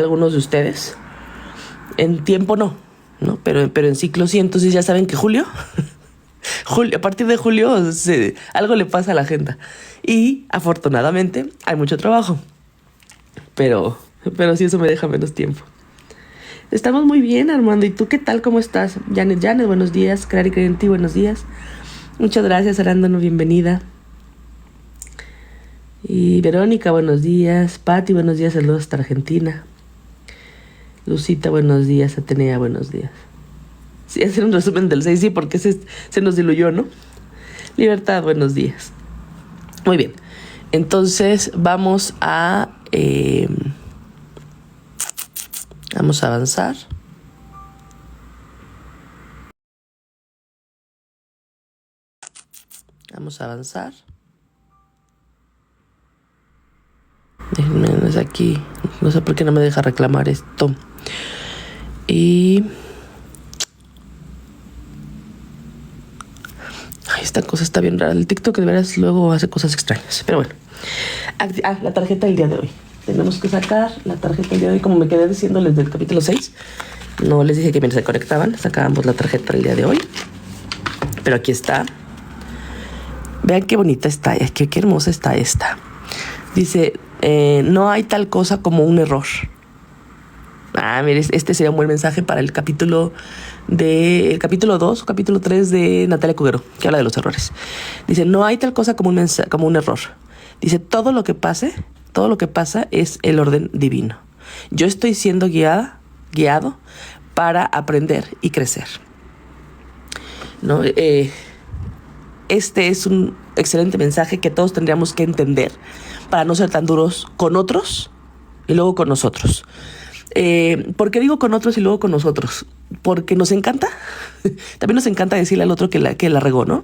algunos de ustedes. En tiempo no, pero en ciclo sí. Entonces ya saben que julio, a partir de julio algo le pasa a la agenda. Y afortunadamente hay mucho trabajo. Pero sí, eso me deja menos tiempo. Estamos muy bien, Armando. ¿Y tú qué tal? ¿Cómo estás? Janet, buenos días. Clary Crenti, buenos días. Muchas gracias, Arándano, bienvenida. Y Verónica, buenos días. Patti, buenos días, saludos hasta Argentina. Lucita, buenos días. Atenea, buenos días. Sí, hacer un resumen del 6, sí, porque se nos diluyó, ¿no? Libertad, buenos días. Muy bien. Entonces, vamos a avanzar. Vamos a avanzar. Déjenme, no es aquí. No sé por qué no me deja reclamar esto. Y... ay, esta cosa está bien rara. El TikTok de veras luego hace cosas extrañas. Pero bueno. La tarjeta del día de hoy. Tenemos que sacar la tarjeta del día de hoy. Como me quedé diciéndoles del capítulo 6. No les dije que mientras se conectaban sacábamos la tarjeta del día de hoy. Pero aquí está. Vean qué bonita está. Qué hermosa está esta. Dice... no hay tal cosa como un error. Mire, este sería un buen mensaje para el capítulo 2 o capítulo 3 de Natalia Cuguero, que habla de los errores. Dice, no hay tal cosa como un error. Dice, todo lo que pasa es el orden divino. Yo estoy siendo guiado para aprender y crecer. ¿No? Este es un excelente mensaje que todos tendríamos que entender para no ser tan duros con otros y luego con nosotros. ¿Por qué digo con otros y luego con nosotros? Porque nos encanta. También nos encanta decirle al otro que la regó, ¿no?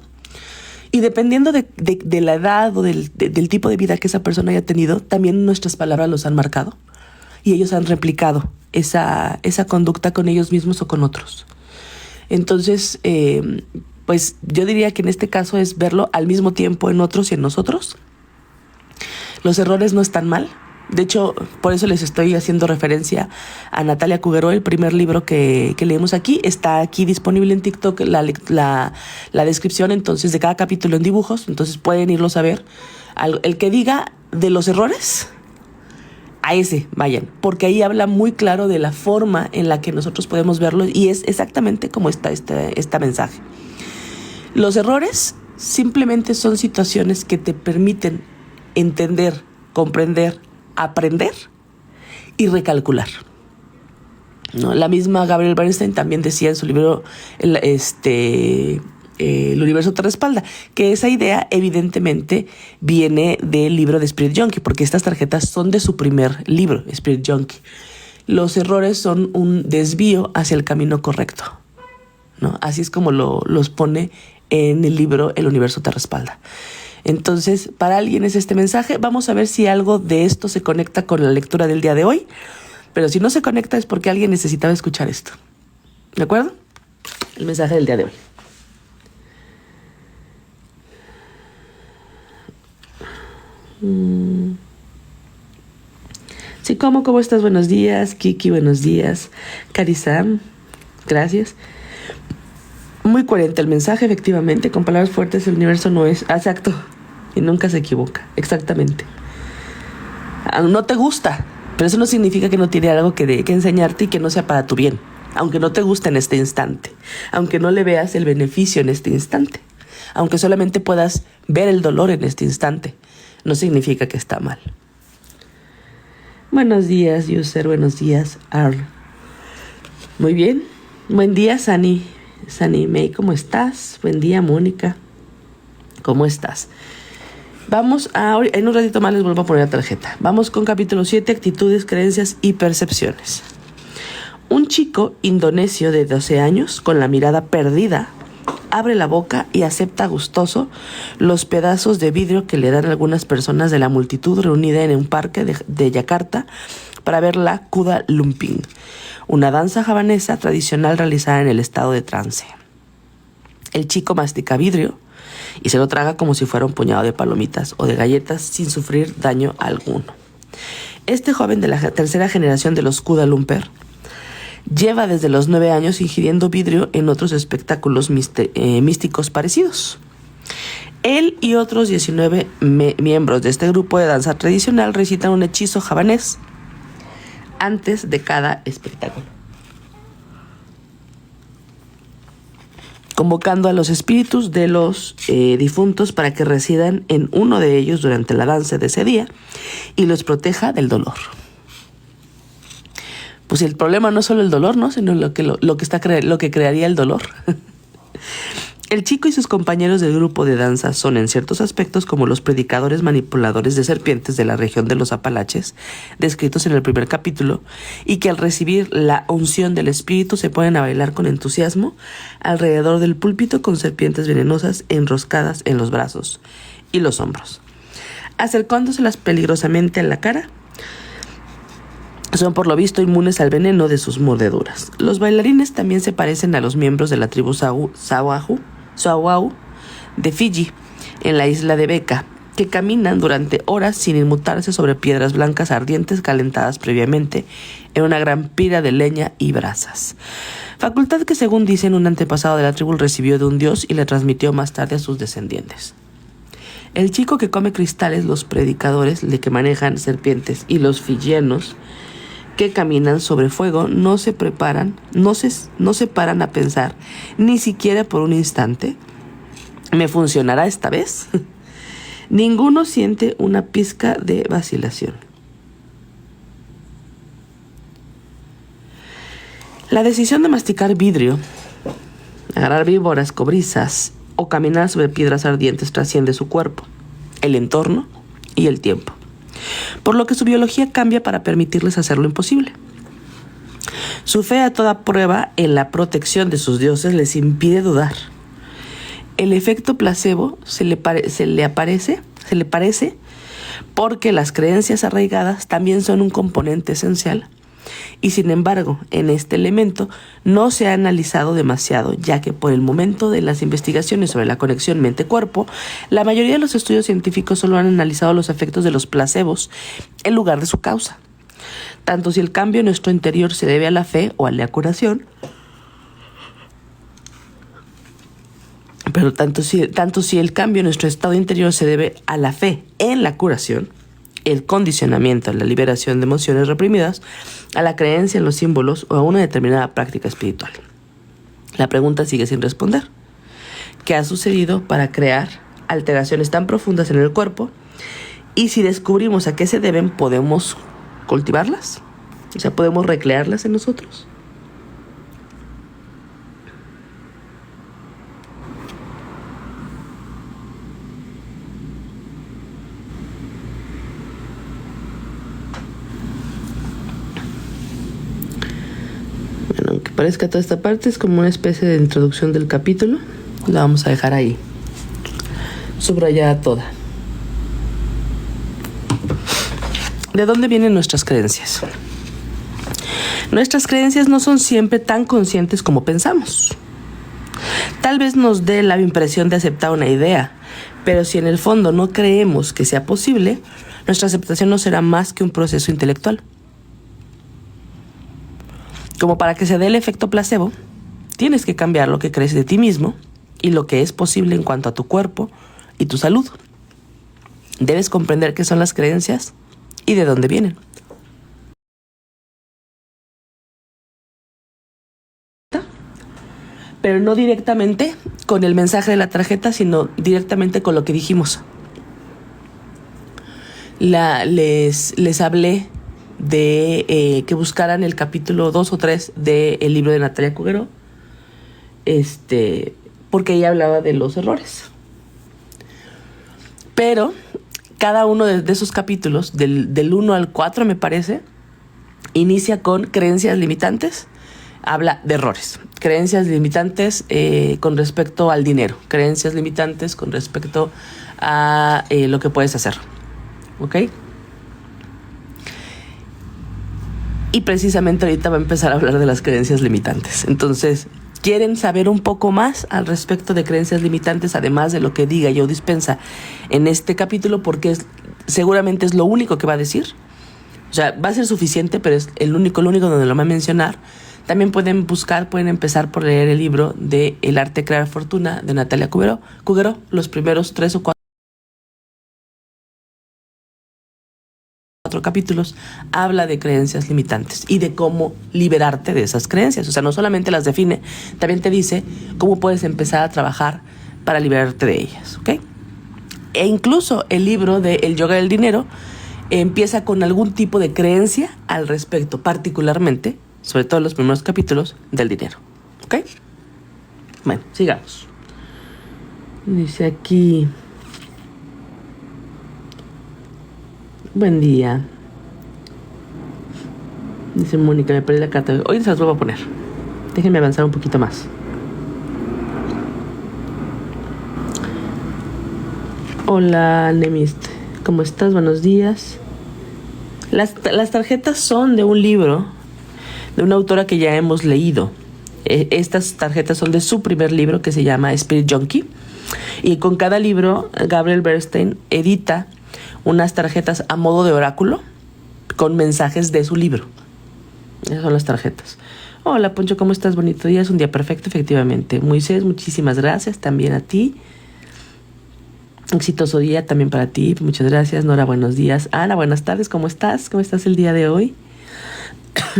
Y dependiendo de la edad o del tipo de vida que esa persona haya tenido, también nuestras palabras los han marcado. Y ellos han replicado esa conducta con ellos mismos o con otros. Entonces, pues yo diría que en este caso es verlo al mismo tiempo en otros y en nosotros. Los errores no están mal. De hecho, por eso les estoy haciendo referencia a Natalia Cuguero, el primer libro que leemos aquí. Está aquí disponible en TikTok la descripción entonces de cada capítulo en dibujos. Entonces pueden irlos a ver. El que diga de los errores, a ese vayan. Porque ahí habla muy claro de la forma en la que nosotros podemos verlo. Y es exactamente como está este mensaje. Los errores simplemente son situaciones que te permiten entender, comprender, aprender y recalcular. ¿No? La misma Gabrielle Bernstein también decía en su libro El universo te respalda, que esa idea evidentemente viene del libro de Spirit Junkie, porque estas tarjetas son de su primer libro, Spirit Junkie. Los errores son un desvío hacia el camino correcto, ¿no? Así es como los pone en el libro El universo te respalda. Entonces, para alguien es este mensaje. Vamos a ver si algo de esto se conecta con la lectura del día de hoy. Pero si no se conecta es porque alguien necesitaba escuchar esto. ¿De acuerdo? El mensaje del día de hoy. Sí, ¿cómo estás? Buenos días. Kiki, buenos días. Karisam, gracias. Muy coherente el mensaje, efectivamente. Con palabras fuertes el universo no es... Exacto. Y nunca se equivoca. Exactamente. No te gusta, pero eso no significa que no tiene algo que enseñarte y que no sea para tu bien. Aunque no te guste en este instante. Aunque no le veas el beneficio en este instante. Aunque solamente puedas ver el dolor en este instante. No significa que está mal. Buenos días, user. Buenos días, Arl. Muy bien. Buen día, Sani May, ¿cómo estás? Buen día, Mónica. ¿Cómo estás? Vamos en un ratito más les vuelvo a poner la tarjeta. Vamos con capítulo 7, actitudes, creencias y percepciones. Un chico indonesio de 12 años, con la mirada perdida, abre la boca y acepta gustoso los pedazos de vidrio que le dan algunas personas de la multitud reunida en un parque de Yakarta para ver la Kuda Lumping, una danza javanesa tradicional realizada en el estado de trance. El chico mastica vidrio y se lo traga como si fuera un puñado de palomitas o de galletas sin sufrir daño alguno. Este joven de la tercera generación de los Kuda Lumpur lleva desde los 9 años ingiriendo vidrio en otros espectáculos místicos parecidos. Él y otros 19 miembros de este grupo de danza tradicional recitan un hechizo javanés antes de cada espectáculo, convocando a los espíritus de los difuntos para que residan en uno de ellos durante la danza de ese día y los proteja del dolor. Pues el problema no es solo el dolor, ¿no? Sino lo que crearía el dolor. El chico y sus compañeros del grupo de danza son en ciertos aspectos como los predicadores manipuladores de serpientes de la región de los Apalaches, descritos en el primer capítulo, y que al recibir la unción del espíritu se ponen a bailar con entusiasmo alrededor del púlpito con serpientes venenosas enroscadas en los brazos y los hombros, acercándoselas peligrosamente a la cara. Son por lo visto inmunes al veneno de sus mordeduras. Los bailarines también se parecen a los miembros de la tribu Sahuau de Fiji, en la isla de Beka, que caminan durante horas sin inmutarse sobre piedras blancas ardientes calentadas previamente en una gran pira de leña y brasas. Facultad que, según dicen, un antepasado de la tribu recibió de un dios y le transmitió más tarde a sus descendientes. El chico que come cristales, los predicadores de que manejan serpientes y los fijianos que caminan sobre fuego no se paran a pensar ni siquiera por un instante: ¿me funcionará esta vez? Ninguno siente una pizca de vacilación. La decisión de masticar vidrio, agarrar víboras cobrizas o caminar sobre piedras ardientes trasciende su cuerpo, el entorno y el tiempo, por lo que su biología cambia para permitirles hacer lo imposible. Su fe a toda prueba en la protección de sus dioses les impide dudar. El efecto placebo se le parece porque las creencias arraigadas también son un componente esencial, y sin embargo en este elemento no se ha analizado demasiado, ya que por el momento de las investigaciones sobre la conexión mente-cuerpo, la mayoría de los estudios científicos solo han analizado los efectos de los placebos en lugar de su causa. Tanto si el cambio en nuestro interior se debe a la fe o a la curación, pero tanto si el cambio en nuestro estado interior se debe a la fe en la curación, el condicionamiento, la liberación de emociones reprimidas, a la creencia en los símbolos o a una determinada práctica espiritual. La pregunta sigue sin responder. ¿Qué ha sucedido para crear alteraciones tan profundas en el cuerpo? Y si descubrimos a qué se deben, ¿podemos cultivarlas? O sea, ¿podemos recrearlas en nosotros? Aunque parezca toda esta parte, es como una especie de introducción del capítulo. La vamos a dejar ahí, subrayada toda. ¿De dónde vienen nuestras creencias? Nuestras creencias no son siempre tan conscientes como pensamos. Tal vez nos dé la impresión de aceptar una idea, pero si en el fondo no creemos que sea posible, nuestra aceptación no será más que un proceso intelectual. Como para que se dé el efecto placebo, tienes que cambiar lo que crees de ti mismo y lo que es posible en cuanto a tu cuerpo y tu salud. Debes comprender qué son las creencias y de dónde vienen. Pero no directamente con el mensaje de la tarjeta, sino directamente con lo que dijimos. Les hablé de que buscaran el capítulo 2 o 3 del libro de Natalia Cuguero, porque ella hablaba de los errores. Pero cada uno de esos capítulos, del 1 al 4 me parece, inicia con creencias limitantes. Habla de errores, creencias limitantes con respecto al dinero, creencias limitantes con respecto a lo que puedes hacer, ¿ok? Y precisamente ahorita va a empezar a hablar de las creencias limitantes. Entonces, ¿quieren saber un poco más al respecto de creencias limitantes, además de lo que diga Joe Dispenza en este capítulo? Porque seguramente es lo único que va a decir. O sea, va a ser suficiente, pero es lo único donde lo va a mencionar. También pueden empezar por leer el libro de El arte de crear fortuna de Natalia Cuguero. Los primeros 3 o 4 capítulos habla de creencias limitantes y de cómo liberarte de esas creencias. O sea, no solamente las define, también te dice cómo puedes empezar a trabajar para liberarte de ellas, ¿ok? E incluso el libro de El yoga del dinero empieza con algún tipo de creencia al respecto, particularmente, sobre todo en los primeros capítulos, del dinero, ¿ok? Bueno, sigamos. Dice aquí... Buen día. Dice Mónica, me perdí la carta. Hoy se las vuelvo a poner. Déjenme avanzar un poquito más. Hola, Nemist. ¿Cómo estás? Buenos días. Las tarjetas son de un libro de una autora que ya hemos leído. Estas tarjetas son de su primer libro que se llama Spirit Junkie. Y con cada libro, Gabriel Bernstein edita unas tarjetas a modo de oráculo con mensajes de su libro. Esas son las tarjetas. Hola, Poncho, ¿cómo estás? Bonito día. Es un día perfecto, efectivamente. Moisés, muchísimas gracias. También a ti. Exitoso día también para ti. Muchas gracias. Nora, buenos días. Ana, buenas tardes. ¿Cómo estás? ¿Cómo estás el día de hoy?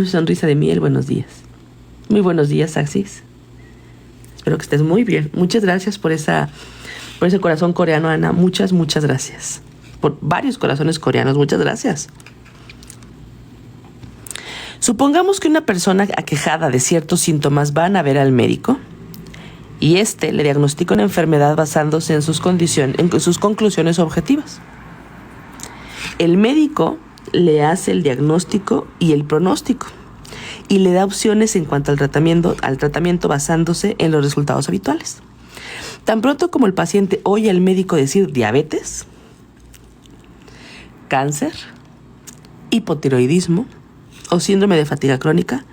Sonrisa de miel, buenos días. Muy buenos días, Axis. Espero que estés muy bien. Muchas gracias por ese corazón coreano, Ana. Muchas gracias. Por varios corazones coreanos. Muchas gracias. Supongamos que una persona aquejada de ciertos síntomas van a ver al médico y le diagnostica una enfermedad basándose en sus conclusiones objetivas. El médico le hace el diagnóstico y el pronóstico y le da opciones en cuanto al tratamiento basándose en los resultados habituales. Tan pronto como el paciente oye al médico decir diabetes, cáncer, hipotiroidismo o síndrome de fatiga crónica,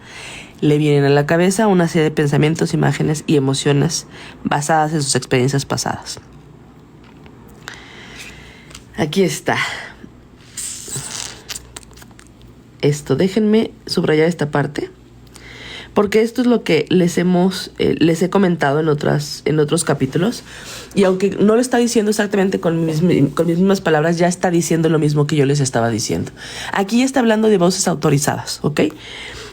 le vienen a la cabeza una serie de pensamientos, imágenes y emociones basadas en sus experiencias pasadas. Aquí está. Déjenme subrayar esta parte, porque esto es lo que les he comentado en otros capítulos, y aunque no lo está diciendo exactamente con mis mismas palabras, ya está diciendo lo mismo que yo les estaba diciendo. Aquí está hablando de voces autorizadas, ¿ok?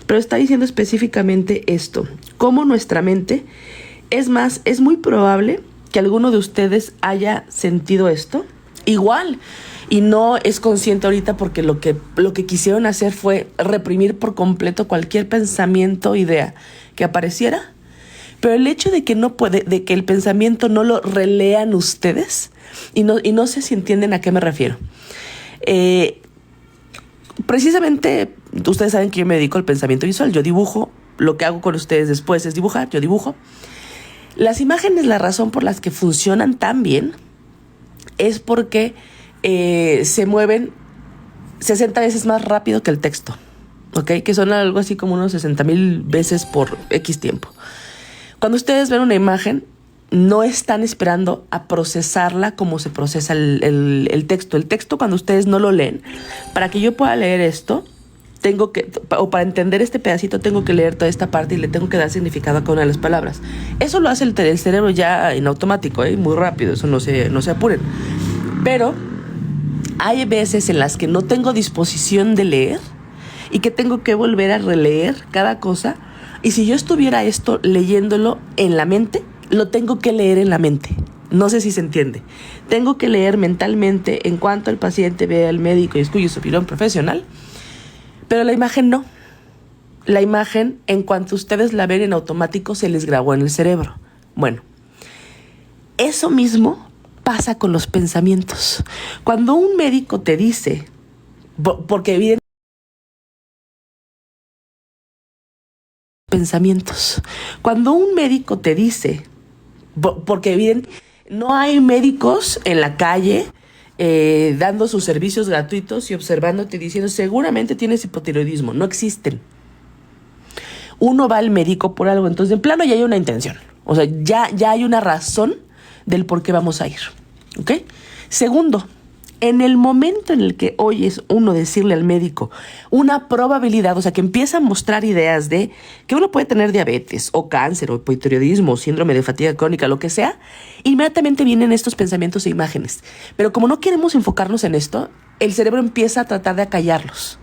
Pero está diciendo específicamente esto, cómo nuestra mente, es muy probable que alguno de ustedes haya sentido esto, igual, y no es consciente ahorita porque lo que quisieron hacer fue reprimir por completo cualquier pensamiento o idea que apareciera. Pero el hecho de que de que el pensamiento no lo relean ustedes, y no sé si entienden a qué me refiero. Precisamente, ustedes saben que yo me dedico al pensamiento visual. Yo dibujo, lo que hago con ustedes después es dibujar, yo dibujo. Las imágenes, la razón por las que funcionan tan bien es porque se mueven 60 veces más rápido que el texto, ¿ok? Que son algo así como unos 60,000 veces por X tiempo. Cuando ustedes ven una imagen, no están esperando a procesarla como se procesa el texto. El texto, cuando ustedes no lo leen, para que yo pueda leer esto, para entender este pedacito, tengo que leer toda esta parte y le tengo que dar significado a cada una de las palabras. Eso lo hace el cerebro ya en automático, muy rápido, eso no se apuren. Pero hay veces en las que no tengo disposición de leer y que tengo que volver a releer cada cosa. Y si yo estuviera leyéndolo en la mente, lo tengo que leer en la mente. No sé si se entiende. Tengo que leer mentalmente en cuanto el paciente ve al médico y escuche su opinión profesional. Pero la imagen no. La imagen, en cuanto ustedes la ven en automático, se les grabó en el cerebro. Bueno, eso mismo pasa con los pensamientos. Cuando un médico te dice, porque evidentemente pensamientos, cuando un médico te dice, porque evidentemente no hay médicos en la calle dando sus servicios gratuitos y observándote y diciendo seguramente tienes hipotiroidismo, no existen. Uno va al médico por algo, entonces en plano ya hay una intención, o sea, ya hay una razón del por qué vamos a ir, ¿ok? Segundo, En el momento en el que oyes uno decirle al médico una probabilidad, o sea, que empieza a mostrar ideas de que uno puede tener diabetes o cáncer o hipotiroidismo o síndrome de fatiga crónica, lo que sea, inmediatamente vienen estos pensamientos e imágenes. Pero como no queremos enfocarnos en esto, el cerebro empieza a tratar de acallarlos.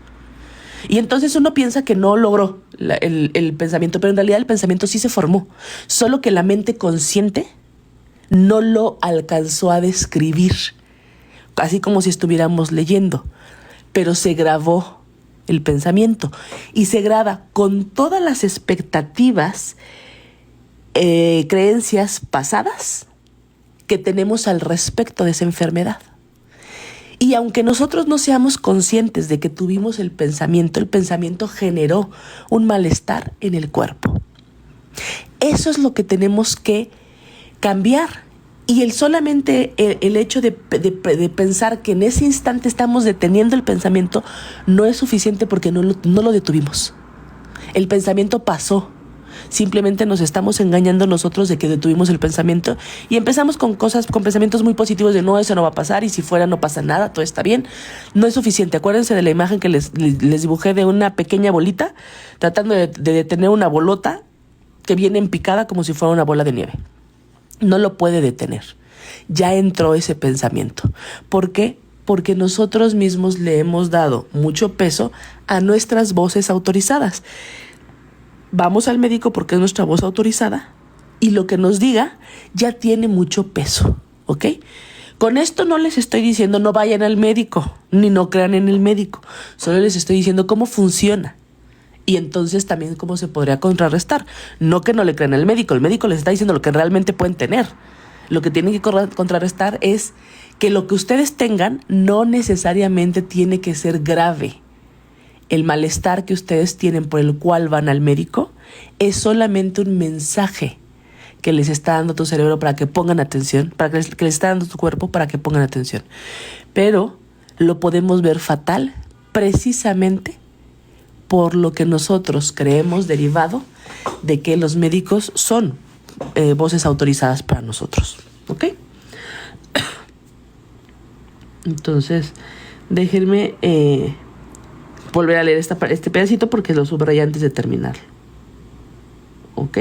Y entonces uno piensa que no logró el pensamiento, pero en realidad el pensamiento sí se formó, solo que la mente consciente no lo alcanzó a describir, así como si estuviéramos leyendo, pero se grabó el pensamiento y se graba con todas las expectativas, creencias pasadas que tenemos al respecto de esa enfermedad. Y aunque nosotros no seamos conscientes de que tuvimos el pensamiento generó un malestar en el cuerpo. Eso es lo que tenemos que cambiar. Y el hecho de pensar que en ese instante estamos deteniendo el pensamiento no es suficiente porque no lo detuvimos. El pensamiento pasó. Simplemente nos estamos engañando nosotros de que detuvimos el pensamiento y empezamos con pensamientos muy positivos de no, eso no va a pasar y si fuera no pasa nada, todo está bien. No es suficiente. Acuérdense de la imagen que les dibujé de una pequeña bolita tratando de detener una bolota que viene en picada como si fuera una bola de nieve. No lo puede detener. Ya entró ese pensamiento. ¿Por qué? Porque nosotros mismos le hemos dado mucho peso a nuestras voces autorizadas. Vamos al médico porque es nuestra voz autorizada y lo que nos diga ya tiene mucho peso, ¿ok? Con esto no les estoy diciendo no vayan al médico, ni no crean en el médico. Solo les estoy diciendo cómo funciona. Y entonces también cómo se podría contrarrestar. No que no le crean al médico. El médico les está diciendo lo que realmente pueden tener. Lo que tienen que contrarrestar es que lo que ustedes tengan no necesariamente tiene que ser grave. El malestar que ustedes tienen por el cual van al médico es solamente un mensaje que les está dando tu cerebro para que pongan atención, que les está dando tu cuerpo para que pongan atención. Pero lo podemos ver fatal precisamente por lo que nosotros creemos derivado de que los médicos son voces autorizadas para nosotros. ¿Ok? Entonces, déjenme volver a leer este pedacito porque lo subrayé antes de terminar. ¿Ok?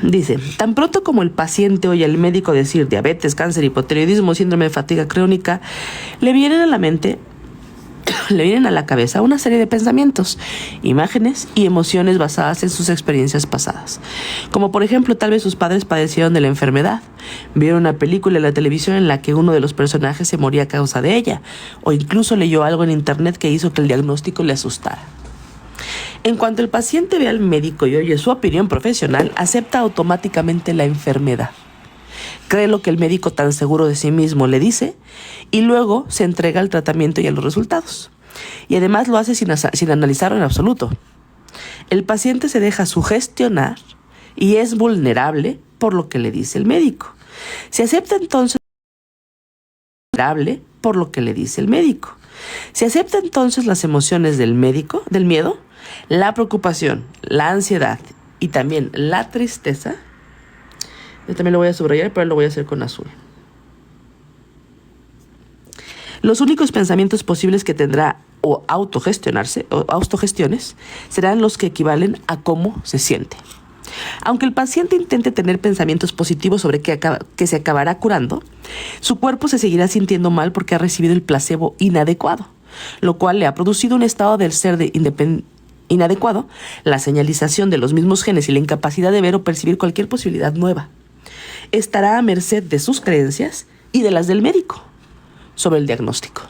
Dice, tan pronto como el paciente oye al médico decir diabetes, cáncer, hipotiroidismo, síndrome de fatiga crónica, le vienen a la cabeza una serie de pensamientos, imágenes y emociones basadas en sus experiencias pasadas. Como por ejemplo, tal vez sus padres padecieron de la enfermedad, vieron una película en la televisión en la que uno de los personajes se moría a causa de ella, o incluso leyó algo en internet que hizo que el diagnóstico le asustara. En cuanto el paciente ve al médico y oye su opinión profesional, acepta automáticamente la enfermedad. Cree lo que el médico tan seguro de sí mismo le dice y luego se entrega al tratamiento y a los resultados. Y además lo hace sin analizarlo en absoluto. El paciente se deja sugestionar y es vulnerable por lo que le dice el médico. Se acepta entonces por lo que le dice el médico. Se acepta entonces las emociones del miedo, la preocupación, la ansiedad y también la tristeza. Yo también lo voy a subrayar, pero lo voy a hacer con azul. Los únicos pensamientos posibles que tendrá o autogestiones serán los que equivalen a cómo se siente. Aunque el paciente intente tener pensamientos positivos sobre que se acabará curando, su cuerpo se seguirá sintiendo mal porque ha recibido el placebo inadecuado, lo cual le ha producido un estado del ser inadecuado, la señalización de los mismos genes y la incapacidad de ver o percibir cualquier posibilidad nueva. Estará a merced de sus creencias y de las del médico sobre el diagnóstico.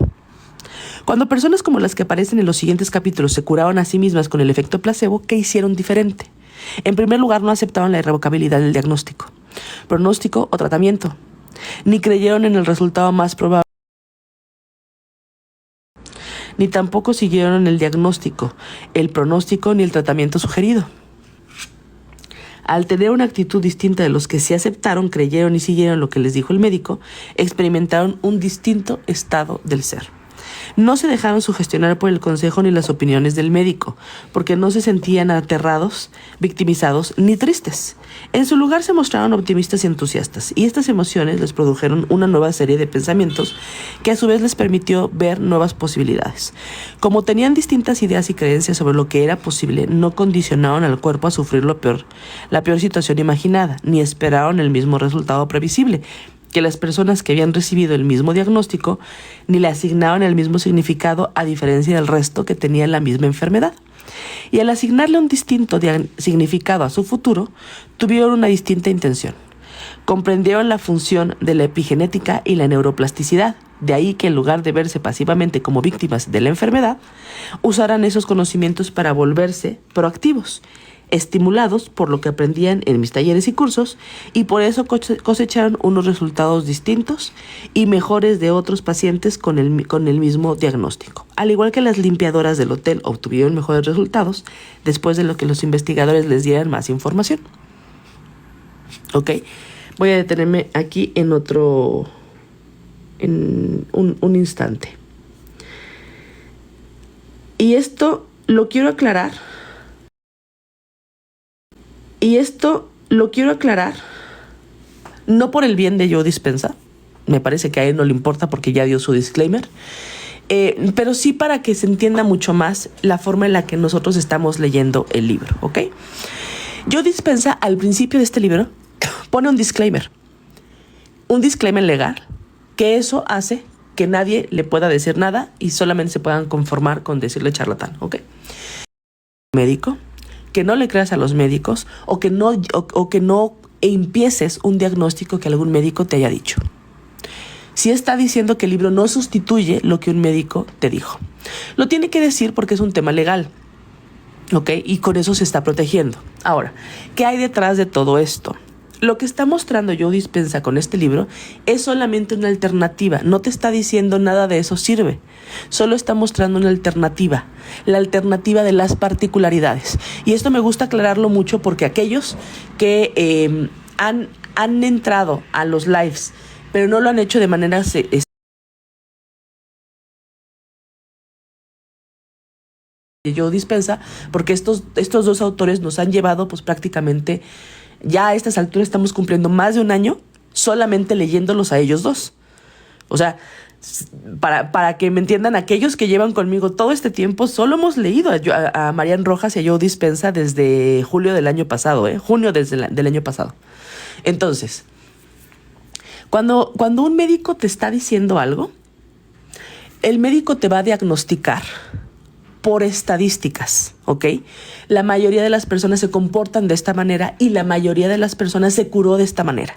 Cuando personas como las que aparecen en los siguientes capítulos se curaron a sí mismas con el efecto placebo, ¿qué hicieron diferente? En primer lugar, no aceptaron la irrevocabilidad del diagnóstico, pronóstico o tratamiento, ni creyeron en el resultado más probable, ni tampoco siguieron el diagnóstico, el pronóstico ni el tratamiento sugerido. Al tener una actitud distinta de los que sí aceptaron, creyeron y siguieron lo que les dijo el médico, experimentaron un distinto estado del ser. No se dejaron sugestionar por el consejo ni las opiniones del médico, porque no se sentían aterrados, victimizados ni tristes. En su lugar se mostraron optimistas y entusiastas, y estas emociones les produjeron una nueva serie de pensamientos que a su vez les permitió ver nuevas posibilidades. Como tenían distintas ideas y creencias sobre lo que era posible, no condicionaron al cuerpo a sufrir la peor situación imaginada, ni esperaron el mismo resultado previsible que las personas que habían recibido el mismo diagnóstico, ni le asignaron el mismo significado, a diferencia del resto que tenían la misma enfermedad. Y al asignarle un distinto significado a su futuro, tuvieron una distinta intención. Comprendieron la función de la epigenética y la neuroplasticidad. De ahí que en lugar de verse pasivamente como víctimas de la enfermedad, usaran esos conocimientos para volverse proactivos, estimulados por lo que aprendían en mis talleres y cursos, y por eso cosecharon unos resultados distintos y mejores de otros pacientes con el mismo diagnóstico. Al igual que las limpiadoras del hotel obtuvieron mejores resultados después de lo que los investigadores les dieran más información. Ok, voy a detenerme aquí en un instante. Y esto lo quiero aclarar. No por el bien de Joe Dispenza. Me parece que a él no le importa porque ya dio su disclaimer. Pero sí para que se entienda mucho más la forma en la que nosotros estamos leyendo el libro, ¿ok? Joe Dispenza, al principio de este libro, pone un disclaimer legal, que eso hace que nadie le pueda decir nada y solamente se puedan conformar con decirle charlatán, ¿ok? Médico, que no le creas a los médicos o que no empieces un diagnóstico que algún médico te haya dicho. Sí está diciendo que el libro no sustituye lo que un médico te dijo. Lo tiene que decir porque es un tema legal, ¿ok? Y con eso se está protegiendo. Ahora, ¿qué hay detrás de todo esto? Lo que está mostrando Joe Dispenza con este libro es solamente una alternativa. No te está diciendo nada de eso sirve. Solo está mostrando una alternativa. La alternativa de las particularidades. Y esto me gusta aclararlo mucho porque aquellos que han entrado a los lives, pero no lo han hecho de manera Joe Dispenza, porque estos dos autores nos han llevado pues prácticamente, ya a estas alturas estamos cumpliendo más de un año solamente leyéndolos a ellos dos. O sea, para que me entiendan, aquellos que llevan conmigo todo este tiempo, solo hemos leído a Marian Rojas y a Joe Dispenza desde julio del año pasado, junio del año pasado. Entonces, cuando un médico te está diciendo algo, el médico te va a diagnosticar por estadísticas, ¿ok? La mayoría de las personas se comportan de esta manera y la mayoría de las personas se curó de esta manera.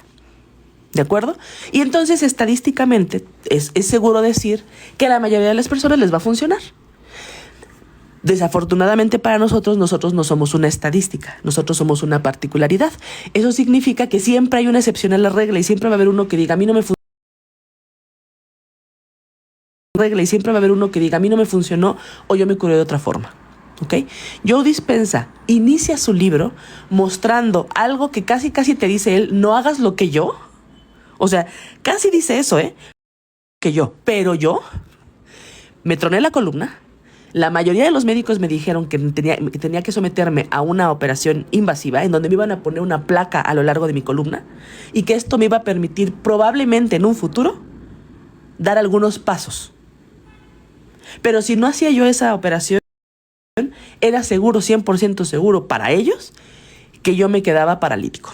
¿De acuerdo? Y entonces estadísticamente es seguro decir que a la mayoría de las personas les va a funcionar. Desafortunadamente para nosotros no somos una estadística, nosotros somos una particularidad. Eso significa que siempre hay una excepción a la regla y siempre va a haber uno que diga, a mí no me funcionó o yo me curé de otra forma. ¿Ok? Joe Dispenza inicia su libro mostrando algo que casi te dice él, no hagas lo que yo. O sea, casi dice eso, pero yo me troné la columna. La mayoría de los médicos me dijeron que tenía que someterme a una operación invasiva en donde me iban a poner una placa a lo largo de mi columna y que esto me iba a permitir probablemente en un futuro dar algunos pasos. Pero si no hacía yo esa operación, era seguro, 100% seguro para ellos, que yo me quedaba paralítico.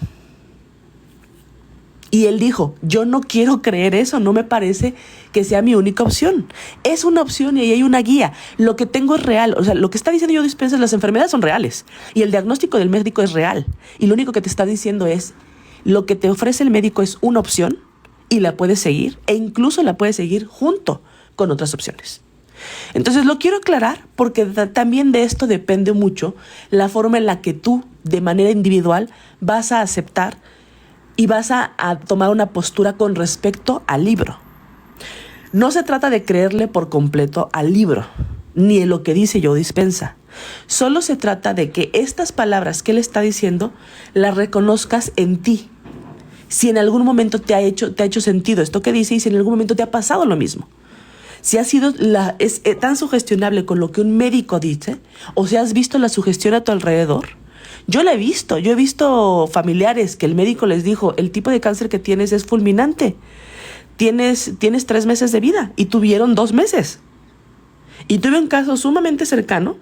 Y él dijo, yo no quiero creer eso, no me parece que sea mi única opción. Es una opción y ahí hay una guía. Lo que tengo es real. O sea, lo que está diciendo Joe Dispenza, las enfermedades son reales. Y el diagnóstico del médico es real. Y lo único que te está diciendo es, lo que te ofrece el médico es una opción y la puedes seguir. E incluso la puedes seguir junto con otras opciones. Entonces lo quiero aclarar porque también de esto depende mucho la forma en la que tú, de manera individual, vas a aceptar y vas a tomar una postura con respecto al libro. No se trata de creerle por completo al libro, ni en lo que dice Joe Dispenza. Solo se trata de que estas palabras que él está diciendo las reconozcas en ti. Si en algún momento te ha hecho sentido esto que dice y si en algún momento te ha pasado lo mismo. si has sido tan sugestionable con lo que un médico dice, o si has visto la sugestión a tu alrededor. Yo la he visto, yo he visto familiares que el médico les dijo, el tipo de cáncer que tienes es fulminante, tienes 3 meses de vida, y tuvieron 2 meses. Y tuve un caso sumamente cercano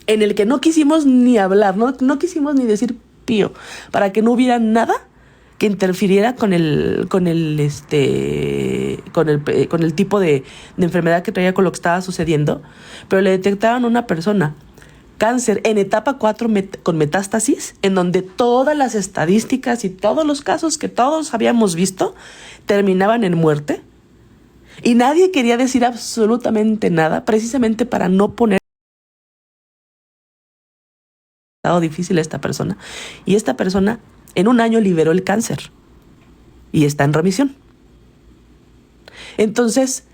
en el que no quisimos ni hablar, no quisimos ni decir pío, para que no hubiera nada que interfiriera con el tipo de enfermedad que traía, con lo que estaba sucediendo. Pero le detectaron a una persona cáncer en etapa 4 con metástasis, en donde todas las estadísticas y todos los casos que todos habíamos visto terminaban en muerte. Y nadie quería decir absolutamente nada, precisamente para no poner difícil a esta persona. Y esta persona en 1 año liberó el cáncer y está en remisión. Entonces,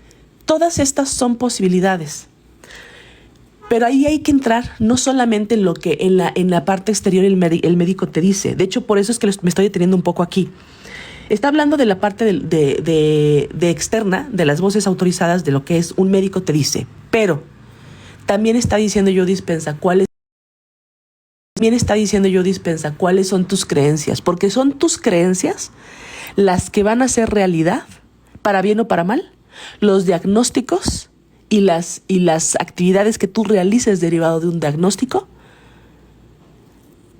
todas estas son posibilidades. Pero ahí hay que entrar no solamente en lo que en la parte exterior el médico te dice. De hecho, por eso es que me estoy deteniendo un poco aquí. Está hablando de la parte de externa, de las voces autorizadas, de lo que es un médico te dice. Pero también está diciendo Joe Dispenza cuáles son tus creencias, porque son tus creencias las que van a ser realidad, para bien o para mal, los diagnósticos y las actividades que tú realices derivado de un diagnóstico,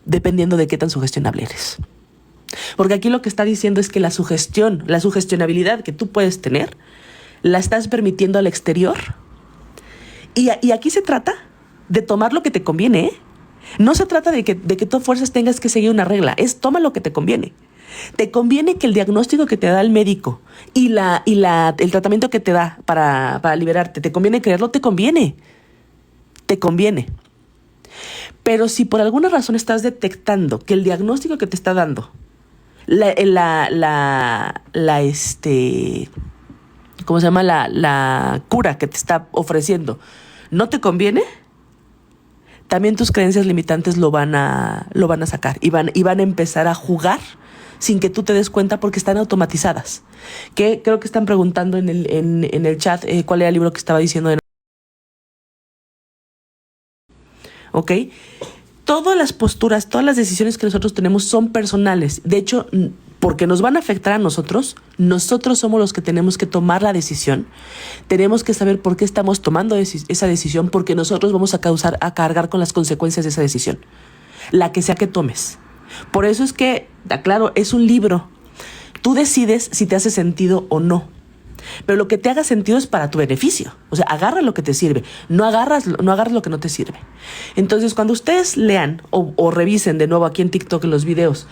dependiendo de qué tan sugestionable eres. Porque aquí lo que está diciendo es que la sugestionabilidad que tú puedes tener, la estás permitiendo al exterior. Y aquí se trata de tomar lo que te conviene, ¿eh? No se trata de que tú a fuerzas tengas que seguir una regla, es toma lo que te conviene. Te conviene que el diagnóstico que te da el médico y el tratamiento que te da para liberarte, ¿te conviene creerlo? Te conviene. Pero si por alguna razón estás detectando que el diagnóstico que te está dando, ¿cómo se llama? La cura que te está ofreciendo, no te conviene, también tus creencias limitantes lo van a sacar y van a empezar a jugar sin que tú te des cuenta, porque están automatizadas. Que creo que están preguntando en el chat cuál era el libro que estaba diciendo. ¿Ok? Todas las posturas, todas las decisiones que nosotros tenemos son personales. De hecho, porque nos van a afectar a nosotros somos los que tenemos que tomar la decisión. Tenemos que saber por qué estamos tomando esa decisión, porque nosotros vamos a cargar con las consecuencias de esa decisión, la que sea que tomes. Por eso es que, claro, es un libro. Tú decides si te hace sentido o no. Pero lo que te haga sentido es para tu beneficio. O sea, agarra lo que te sirve. No agarras lo que no te sirve. Entonces, cuando ustedes lean o revisen de nuevo aquí en TikTok en los videos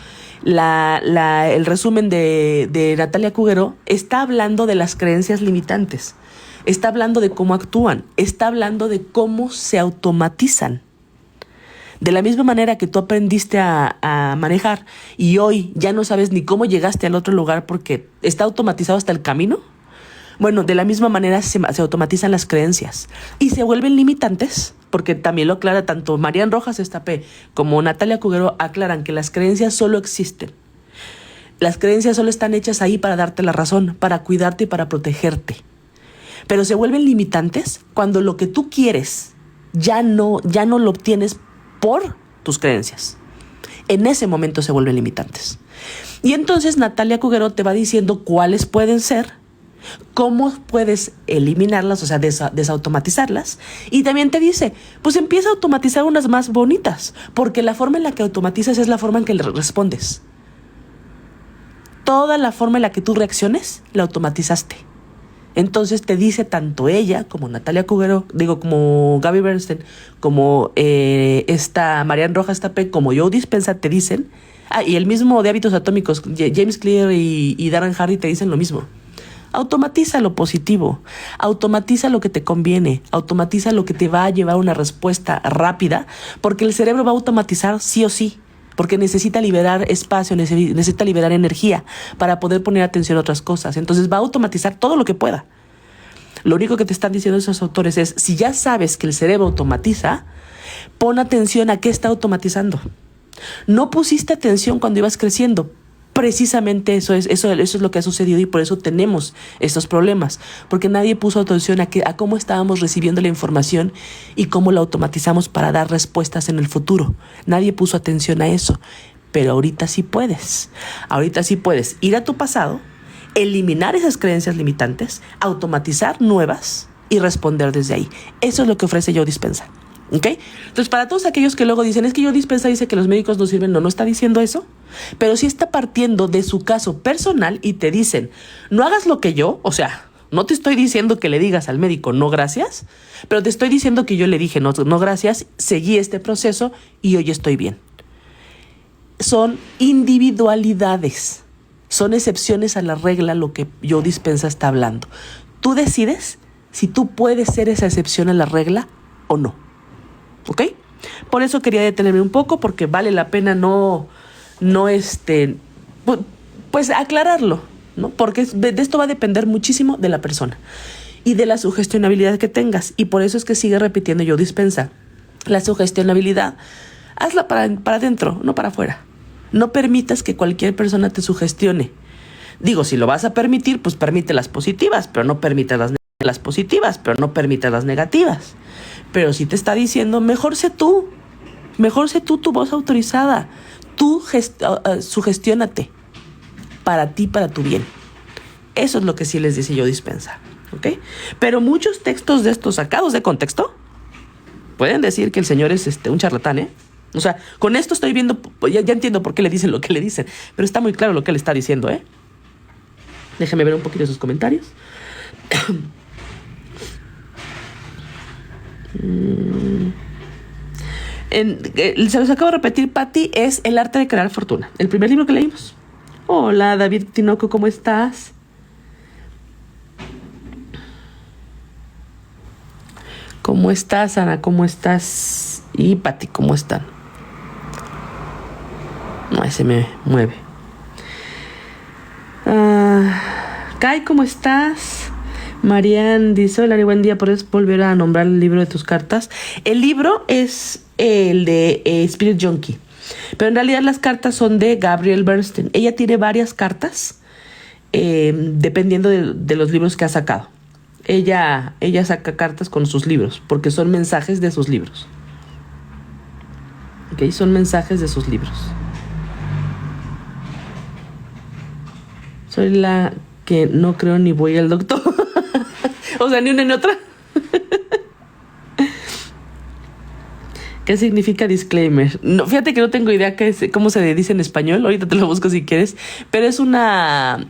el resumen de Natalia Cuguero, está hablando de las creencias limitantes. Está hablando de cómo actúan. Está hablando de cómo se automatizan. De la misma manera que tú aprendiste a manejar y hoy ya no sabes ni cómo llegaste al otro lugar porque está automatizado hasta el camino. Bueno, de la misma manera se automatizan las creencias y se vuelven limitantes, porque también lo aclara tanto Marian Rojas Estapé como Natalia Cuguero, aclaran que las creencias solo existen. Las creencias solo están hechas ahí para darte la razón, para cuidarte y para protegerte. Pero se vuelven limitantes cuando lo que tú quieres ya no lo obtienes por tus creencias. En ese momento se vuelven limitantes. Y entonces Natalia Cuguero te va diciendo cuáles pueden ser, cómo puedes eliminarlas, o sea, desautomatizarlas. Y también te dice, pues empieza a automatizar unas más bonitas, porque la forma en la que automatizas es la forma en que le respondes. Toda la forma en la que tú reacciones, la automatizaste. Entonces te dice tanto ella como Natalia Cuguero, como Gaby Bernstein, como esta Marian Rojas Tapé, como Joe Dispenza te dicen, y el mismo de Hábitos Atómicos, James Clear y Darren Hardy te dicen lo mismo. Automatiza lo positivo, automatiza lo que te conviene, automatiza lo que te va a llevar una respuesta rápida, porque el cerebro va a automatizar sí o sí, porque necesita liberar espacio, necesita liberar energía para poder poner atención a otras cosas. Entonces va a automatizar todo lo que pueda. Lo único que te están diciendo esos autores es, si ya sabes que el cerebro automatiza, pon atención a qué está automatizando. No pusiste atención cuando ibas creciendo, Precisamente eso es lo que ha sucedido y por eso tenemos estos problemas, porque nadie puso atención a cómo estábamos recibiendo la información y cómo la automatizamos para dar respuestas en el futuro. Nadie puso atención a eso, pero ahorita sí puedes. Ahorita sí puedes ir a tu pasado, eliminar esas creencias limitantes, automatizar nuevas y responder desde ahí. Eso es lo que ofrece Yo Dispensa. ¿Ok? Entonces, para todos aquellos que luego dicen, es que Yo Dispensa dice que los médicos no sirven, no está diciendo eso, pero sí está partiendo de su caso personal y te dicen, no hagas lo que yo, o sea, no te estoy diciendo que le digas al médico no gracias, pero te estoy diciendo que yo le dije no gracias, seguí este proceso y hoy estoy bien. Son individualidades, son excepciones a la regla lo que Yo Dispensa está hablando. Tú decides si tú puedes ser esa excepción a la regla o no. ¿Ok? Por eso quería detenerme un poco, porque vale la pena pues aclararlo, ¿no? Porque de esto va a depender muchísimo de la persona y de la sugestionabilidad que tengas. Y por eso es que sigue repitiendo Yo Dispensa. La sugestionabilidad, hazla para adentro, no para afuera. No permitas que cualquier persona te sugestione. Digo, si lo vas a permitir, pues permite las positivas, pero no permitas las positivas, pero no permitas las negativas. Pero si te está diciendo, mejor sé tú tu voz autorizada. Tú sugestiónate para ti, para tu bien. Eso es lo que sí les dice Yo Dispensa, ¿ok? Pero muchos textos de estos sacados de contexto pueden decir que el señor es un charlatán, ¿eh? O sea, con esto estoy viendo, ya entiendo por qué le dicen lo que le dicen, pero está muy claro lo que le está diciendo, ¿eh? Déjame ver un poquito sus comentarios. Se los acabo de repetir, Patti, es El arte de crear fortuna, el primer libro que leímos. Hola, David Tinoco, ¿cómo estás? ¿Cómo estás, Ana? ¿Cómo estás? Y Patti, ¿cómo están? No, ese me mueve. Kai, ¿cómo estás? Marian dice, hola, buen día, ¿puedes volver a nombrar el libro de tus cartas? El libro es el de Spirit Junkie, pero en realidad las cartas son de Gabrielle Bernstein. Ella tiene varias cartas, dependiendo de los libros que ha sacado. Ella saca cartas con sus libros, porque son mensajes de sus libros. ¿Ok? Son mensajes de sus libros. Soy la que no creo ni voy al doctor. O sea, ni una ni otra. ¿Qué significa disclaimer? No, fíjate que no tengo idea cómo se dice en español. Ahorita te lo busco si quieres. Pero es una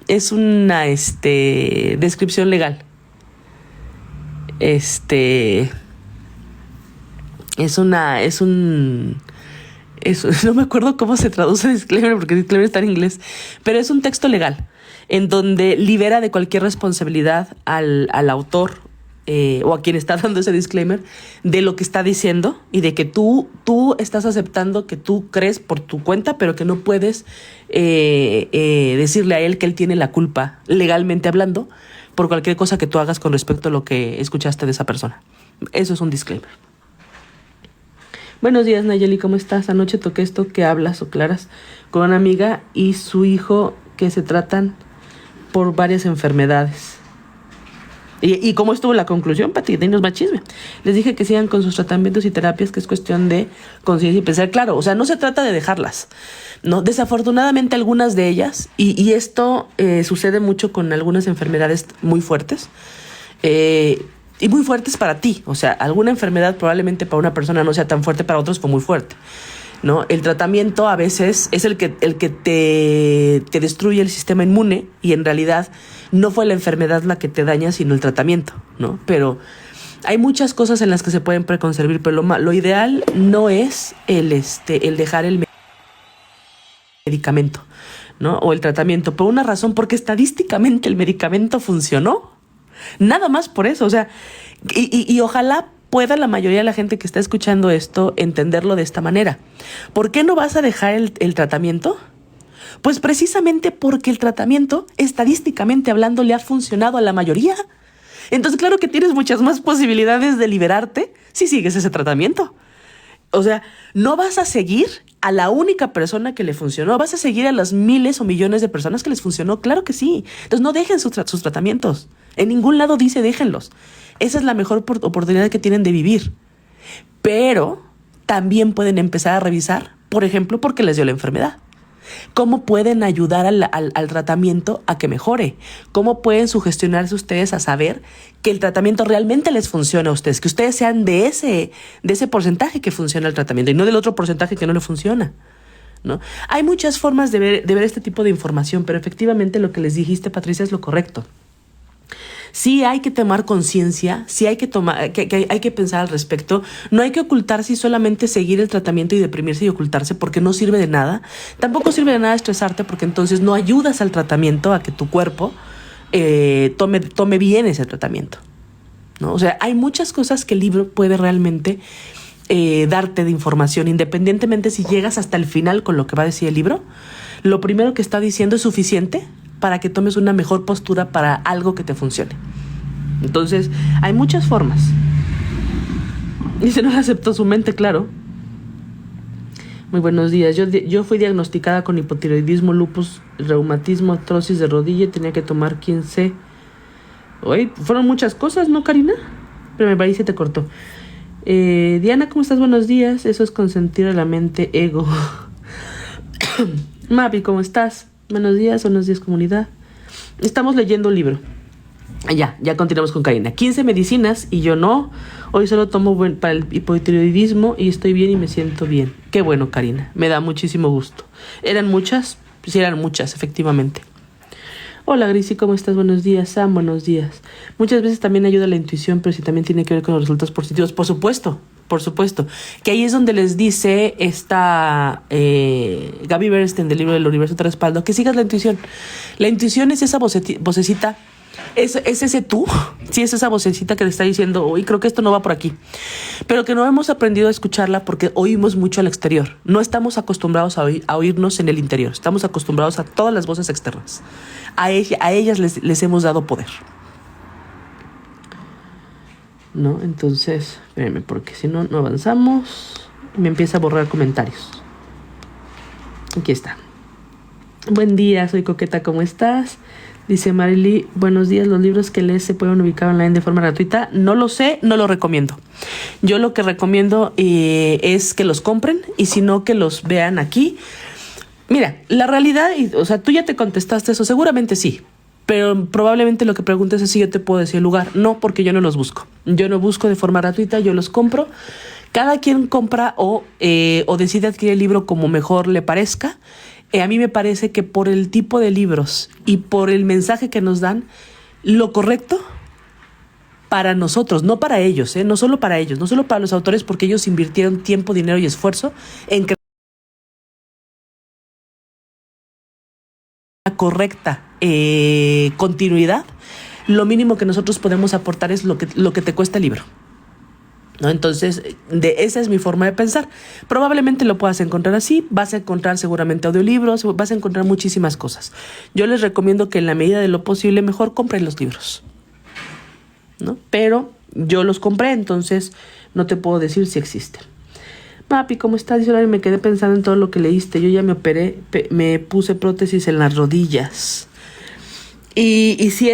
descripción legal. No me acuerdo cómo se traduce disclaimer, porque disclaimer está en inglés, pero es un texto legal en donde libera de cualquier responsabilidad al autor o a quien está dando ese disclaimer de lo que está diciendo y de que tú estás aceptando que tú crees por tu cuenta, pero que no puedes decirle a él que él tiene la culpa, legalmente hablando, por cualquier cosa que tú hagas con respecto a lo que escuchaste de esa persona. Eso es un disclaimer. Buenos días, Nayeli, ¿cómo estás? Anoche toqué esto que hablas o claras con una amiga y su hijo que se tratan por varias enfermedades. ¿Y cómo estuvo la conclusión, Pati? Dinos más chisme. Les dije que sigan con sus tratamientos y terapias, que es cuestión de conciencia y pensar. Claro, o sea, no se trata de dejarlas, ¿no? Desafortunadamente algunas de ellas, y esto sucede mucho con algunas enfermedades muy fuertes, y muy fuertes para ti. O sea, alguna enfermedad probablemente para una persona no sea tan fuerte, para otros fue muy fuerte, ¿no? El tratamiento a veces es el que te destruye el sistema inmune y en realidad no fue la enfermedad la que te daña, sino el tratamiento, ¿no? Pero hay muchas cosas en las que se pueden preconcebir, pero lo ideal no es el dejar el medicamento, ¿no? O el tratamiento, por una razón, porque estadísticamente el medicamento funcionó. Nada más por eso, o sea, y ojalá pueda la mayoría de la gente que está escuchando esto entenderlo de esta manera. ¿Por qué no vas a dejar el tratamiento? Pues precisamente porque el tratamiento, estadísticamente hablando, le ha funcionado a la mayoría. Entonces, claro que tienes muchas más posibilidades de liberarte si sigues ese tratamiento. O sea, no vas a seguir a la única persona que le funcionó, vas a seguir a las miles o millones de personas que les funcionó, claro que sí. Entonces no dejen sus tratamientos. En ningún lado dice déjenlos. Esa es la mejor oportunidad que tienen de vivir. Pero también pueden empezar a revisar, por ejemplo, por qué les dio la enfermedad. ¿Cómo pueden ayudar al tratamiento a que mejore? ¿Cómo pueden sugestionarse ustedes a saber que el tratamiento realmente les funciona a ustedes? Que ustedes sean de ese porcentaje que funciona el tratamiento y no del otro porcentaje que no le funciona, ¿no? Hay muchas formas de ver este tipo de información, pero efectivamente lo que les dijiste, Patricia, es lo correcto. Sí hay que tomar conciencia, sí hay que hay que pensar al respecto. No hay que ocultarse y solamente seguir el tratamiento y deprimirse y ocultarse porque no sirve de nada. Tampoco sirve de nada estresarte porque entonces no ayudas al tratamiento a que tu cuerpo tome bien ese tratamiento, ¿no? O sea, hay muchas cosas que el libro puede realmente darte de información, independientemente si llegas hasta el final con lo que va a decir el libro. Lo primero que está diciendo es suficiente para que tomes una mejor postura para algo que te funcione. Entonces, hay muchas formas. Y si no aceptó su mente, claro. Muy buenos días. Yo fui diagnosticada con hipotiroidismo, lupus, reumatismo, artrosis de rodilla y tenía que tomar 15. Oye, fueron muchas cosas, ¿no, Karina? Pero me parece que te cortó. Diana, ¿cómo estás? Buenos días. Eso es consentir a la mente ego. Mapi, ¿cómo estás? Buenos días comunidad. Estamos leyendo un libro. Ya continuamos con Karina. 15 medicinas y yo no. Hoy solo tomo para el hipotiroidismo y estoy bien y me siento bien. Qué bueno, Karina. Me da muchísimo gusto. ¿Eran muchas? Sí, eran muchas, efectivamente. Hola, Grisi, ¿cómo estás? Buenos días. Sam, buenos días. Muchas veces también ayuda la intuición, pero si también tiene que ver con los resultados positivos. Por supuesto. Que ahí es donde les dice esta Gaby Bernstein del libro del universo te respaldo, que sigas la intuición. La intuición es esa vocecita, es ese tú, sí, es esa vocecita que te está diciendo, uy, creo que esto no va por aquí. Pero que no hemos aprendido a escucharla porque oímos mucho al exterior. No estamos acostumbrados a oírnos en el interior. Estamos acostumbrados a todas las voces externas. A ellas les hemos dado poder, ¿no? Entonces, espérenme, porque si no, no avanzamos. Me empieza a borrar comentarios. Aquí está. Buen día, soy Coqueta, ¿cómo estás? Dice Marily, buenos días, ¿los libros que lees se pueden ubicar online de forma gratuita? No lo sé, no lo recomiendo. Yo lo que recomiendo es que los compren y si no, que los vean aquí. Mira, la realidad, o sea, tú ya te contestaste eso, seguramente sí. Pero probablemente lo que preguntes es si yo te puedo decir el lugar. No, porque yo no los busco. Yo no busco de forma gratuita, yo los compro. Cada quien compra o decide adquirir el libro como mejor le parezca. A mí me parece que por el tipo de libros y por el mensaje que nos dan, lo correcto para nosotros, no para ellos, no solo para ellos, no solo para los autores, porque ellos invirtieron tiempo, dinero y esfuerzo en crear una correcta continuidad. Lo mínimo que nosotros podemos aportar es lo que te cuesta el libro, ¿no? Entonces, esa es mi forma de pensar. Probablemente lo puedas encontrar así, vas a encontrar seguramente audiolibros, vas a encontrar muchísimas cosas. Yo les recomiendo que en la medida de lo posible mejor compren los libros, ¿no? Pero yo los compré, entonces no te puedo decir si existen. Papi, ¿cómo estás? Dice, me quedé pensando en todo lo que leíste. Yo ya me operé, me puse prótesis en las rodillas. Y si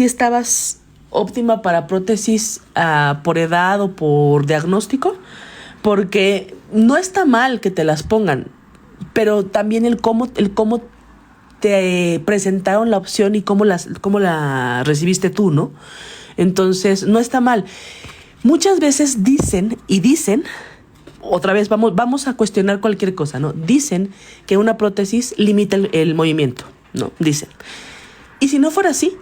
estabas óptima para prótesis por edad o por diagnóstico, porque no está mal que te las pongan, pero también el cómo te presentaron la opción y cómo la recibiste tú, ¿no? Entonces, no está mal. Muchas veces dicen, otra vez vamos a cuestionar cualquier cosa, ¿no? Dicen que una prótesis limita el movimiento, ¿no? Dicen. Y si no fuera así,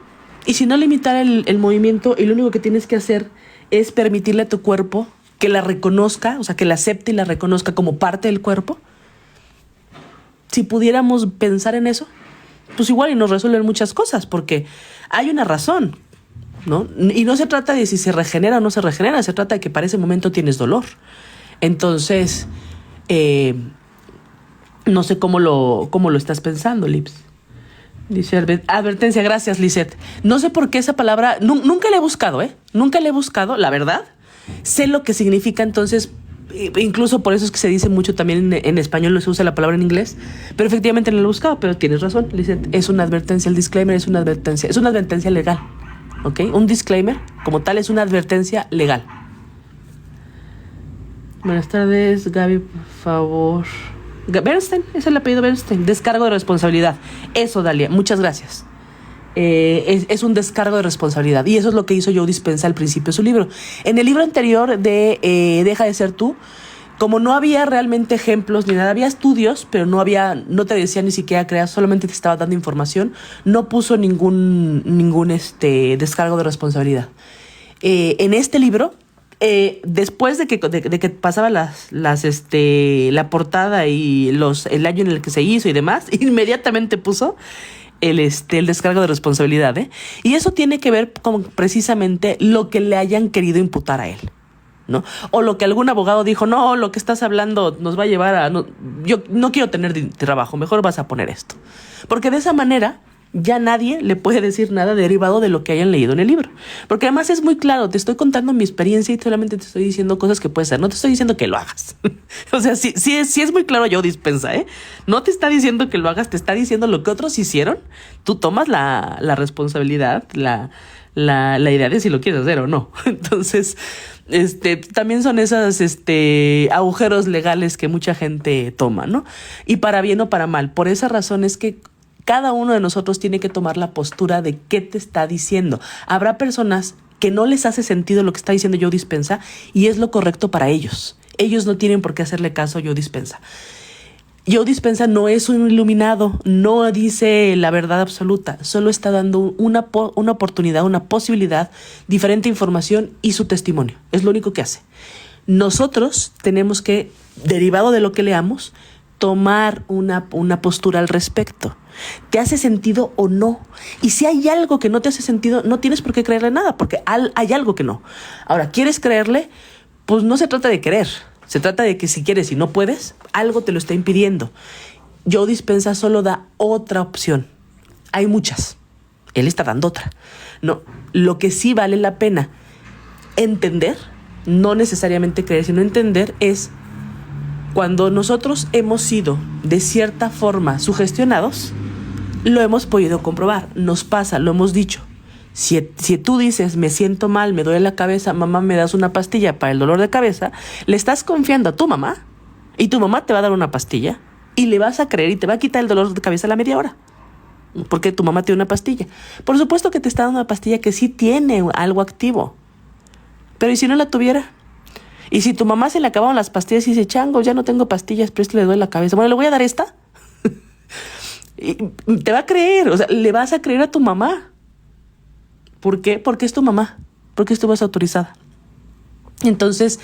y si no limitara el movimiento, y lo único que tienes que hacer es permitirle a tu cuerpo que la reconozca, o sea, que la acepte y la reconozca como parte del cuerpo, si pudiéramos pensar en eso, pues igual y nos resuelven muchas cosas, porque hay una razón, ¿no? Y no se trata de si se regenera o no se regenera, se trata de que para ese momento tienes dolor. Entonces, no sé cómo lo estás pensando, Lips. Dice advertencia, gracias, Lisette. No sé por qué esa palabra, nunca la he buscado, Nunca la he buscado, la verdad. Sé lo que significa, entonces Incluso por eso es que se dice mucho también en español, no se usa la palabra en inglés, pero efectivamente no lo he buscado, pero tienes razón, Lizeth, es una advertencia, el disclaimer es una advertencia legal, ¿ok? Un disclaimer como tal es una advertencia legal. Buenas tardes, Gaby, por favor. Bernstein, es el apellido Bernstein, descargo de responsabilidad. Eso, Dalia, muchas gracias. Es un descargo de responsabilidad. Y eso es lo que hizo Joe Dispenza al principio de su libro. En el libro anterior de Deja de ser tú, como no había realmente ejemplos ni nada, había estudios, pero no te decía ni siquiera crear, solamente te estaba dando información, no puso ningún descargo de responsabilidad. En este libro, después de que pasaba la portada y el año en el que se hizo y demás, inmediatamente puso el descargo de responsabilidad, ¿eh? Y eso tiene que ver con precisamente lo que le hayan querido imputar a él, ¿no? O lo que algún abogado dijo, no, lo que estás hablando nos va a llevar a... No, yo no quiero tener trabajo, mejor vas a poner esto. Porque de esa manera ya nadie le puede decir nada derivado de lo que hayan leído en el libro. Porque además es muy claro, te estoy contando mi experiencia y solamente te estoy diciendo cosas que puedes hacer. No te estoy diciendo que lo hagas. O sea, sí es muy claro Joe Dispenza, ¿eh? No te está diciendo que lo hagas, te está diciendo lo que otros hicieron. Tú tomas la responsabilidad, la idea de si lo quieres hacer o no. Entonces, también son esos agujeros legales que mucha gente toma, ¿no? Y para bien o para mal. Por esa razón es que cada uno de nosotros tiene que tomar la postura de qué te está diciendo. Habrá personas que no les hace sentido lo que está diciendo Joe Dispenza y es lo correcto para ellos. Ellos no tienen por qué hacerle caso a Joe Dispenza. Joe Dispenza no es un iluminado, no dice la verdad absoluta, solo está dando una oportunidad, una posibilidad, diferente información y su testimonio. Es lo único que hace. Nosotros tenemos que, derivado de lo que leamos, tomar una postura al respecto. ¿Te hace sentido o no? Y si hay algo que no te hace sentido, no tienes por qué creerle nada, porque hay algo que no. Ahora, ¿quieres creerle? Pues no se trata de querer. Se trata de que si quieres y no puedes, algo te lo está impidiendo. Joe Dispenza solo da otra opción. Hay muchas. Él está dando otra. No, lo que sí vale la pena entender, no necesariamente creer, sino entender es cuando nosotros hemos sido de cierta forma sugestionados, lo hemos podido comprobar. Nos pasa, lo hemos dicho. Si tú dices, me siento mal, me duele la cabeza, mamá, me das una pastilla para el dolor de cabeza, le estás confiando a tu mamá y tu mamá te va a dar una pastilla y le vas a creer y te va a quitar el dolor de cabeza a la media hora. Porque tu mamá tiene una pastilla. Por supuesto que te está dando una pastilla que sí tiene algo activo. Pero ¿y si no la tuviera? Y si tu mamá se le acabaron las pastillas y dice, chango, ya no tengo pastillas, pero esto le duele la cabeza. Bueno, ¿le voy a dar esta? Y te va a creer, o sea, le vas a creer a tu mamá. ¿Por qué? Porque es tu mamá, porque estuvo autorizada. Entonces,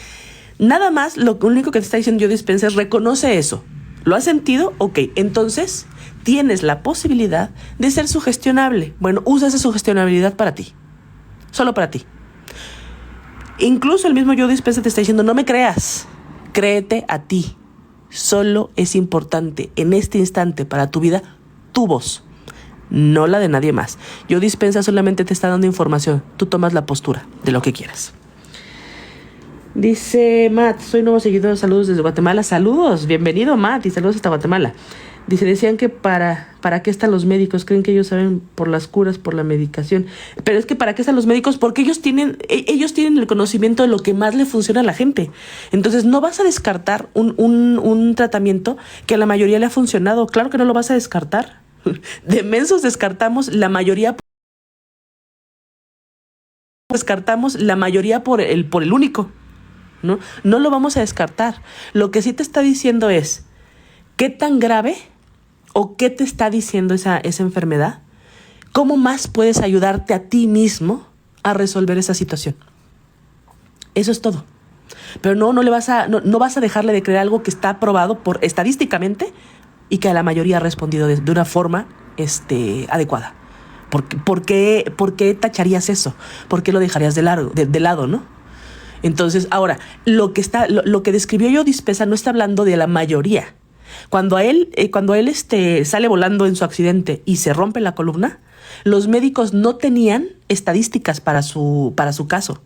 nada más, lo único que te está diciendo Joe Dispenza es reconoce eso. ¿Lo has sentido? Ok, entonces tienes la posibilidad de ser sugestionable. Bueno, usa esa sugestionabilidad para ti, solo para ti. Incluso el mismo Joe Dispenza te está diciendo, no me creas, créete a ti. Solo es importante en este instante para tu vida tu voz, no la de nadie más. Joe Dispenza solamente te está dando información. Tú tomas la postura de lo que quieras. Dice Matt, soy nuevo seguidor, saludos desde Guatemala. Saludos, bienvenido Matt y saludos hasta Guatemala. Dice, decían que para qué están los médicos, creen que ellos saben por las curas, por la medicación. Pero es que ¿para qué están los médicos? Porque ellos tienen el conocimiento de lo que más le funciona a la gente. Entonces no vas a descartar un tratamiento que a la mayoría le ha funcionado. Claro que no lo vas a descartar. De mensos descartamos la mayoría por el único, ¿no? No lo vamos a descartar. Lo que sí te está diciendo es ¿qué tan grave o qué te está diciendo esa enfermedad? ¿Cómo más puedes ayudarte a ti mismo a resolver esa situación? Eso es todo. Pero no vas a dejarle de creer algo que está probado estadísticamente y que a la mayoría ha respondido de una forma adecuada. ¿Por qué tacharías eso? ¿Por qué lo dejarías de lado, no? Entonces, ahora, lo que describió Joe Dispenza no está hablando de la mayoría. Cuando él sale volando en su accidente y se rompe la columna, los médicos no tenían estadísticas para su caso.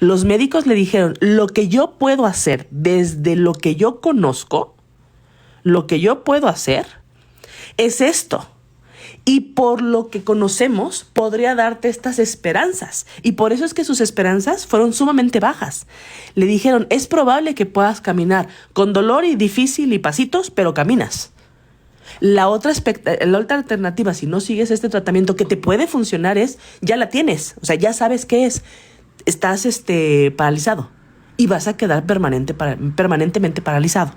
Los médicos le dijeron, lo que yo puedo hacer desde lo que yo conozco, lo que yo puedo hacer es esto. Y por lo que conocemos, podría darte estas esperanzas. Y por eso es que sus esperanzas fueron sumamente bajas. Le dijeron, es probable que puedas caminar con dolor y difícil y pasitos, pero caminas. La otra alternativa, si no sigues este tratamiento que te puede funcionar, es, ya la tienes. O sea, ya sabes qué es. Estás paralizado y vas a quedar permanentemente paralizado.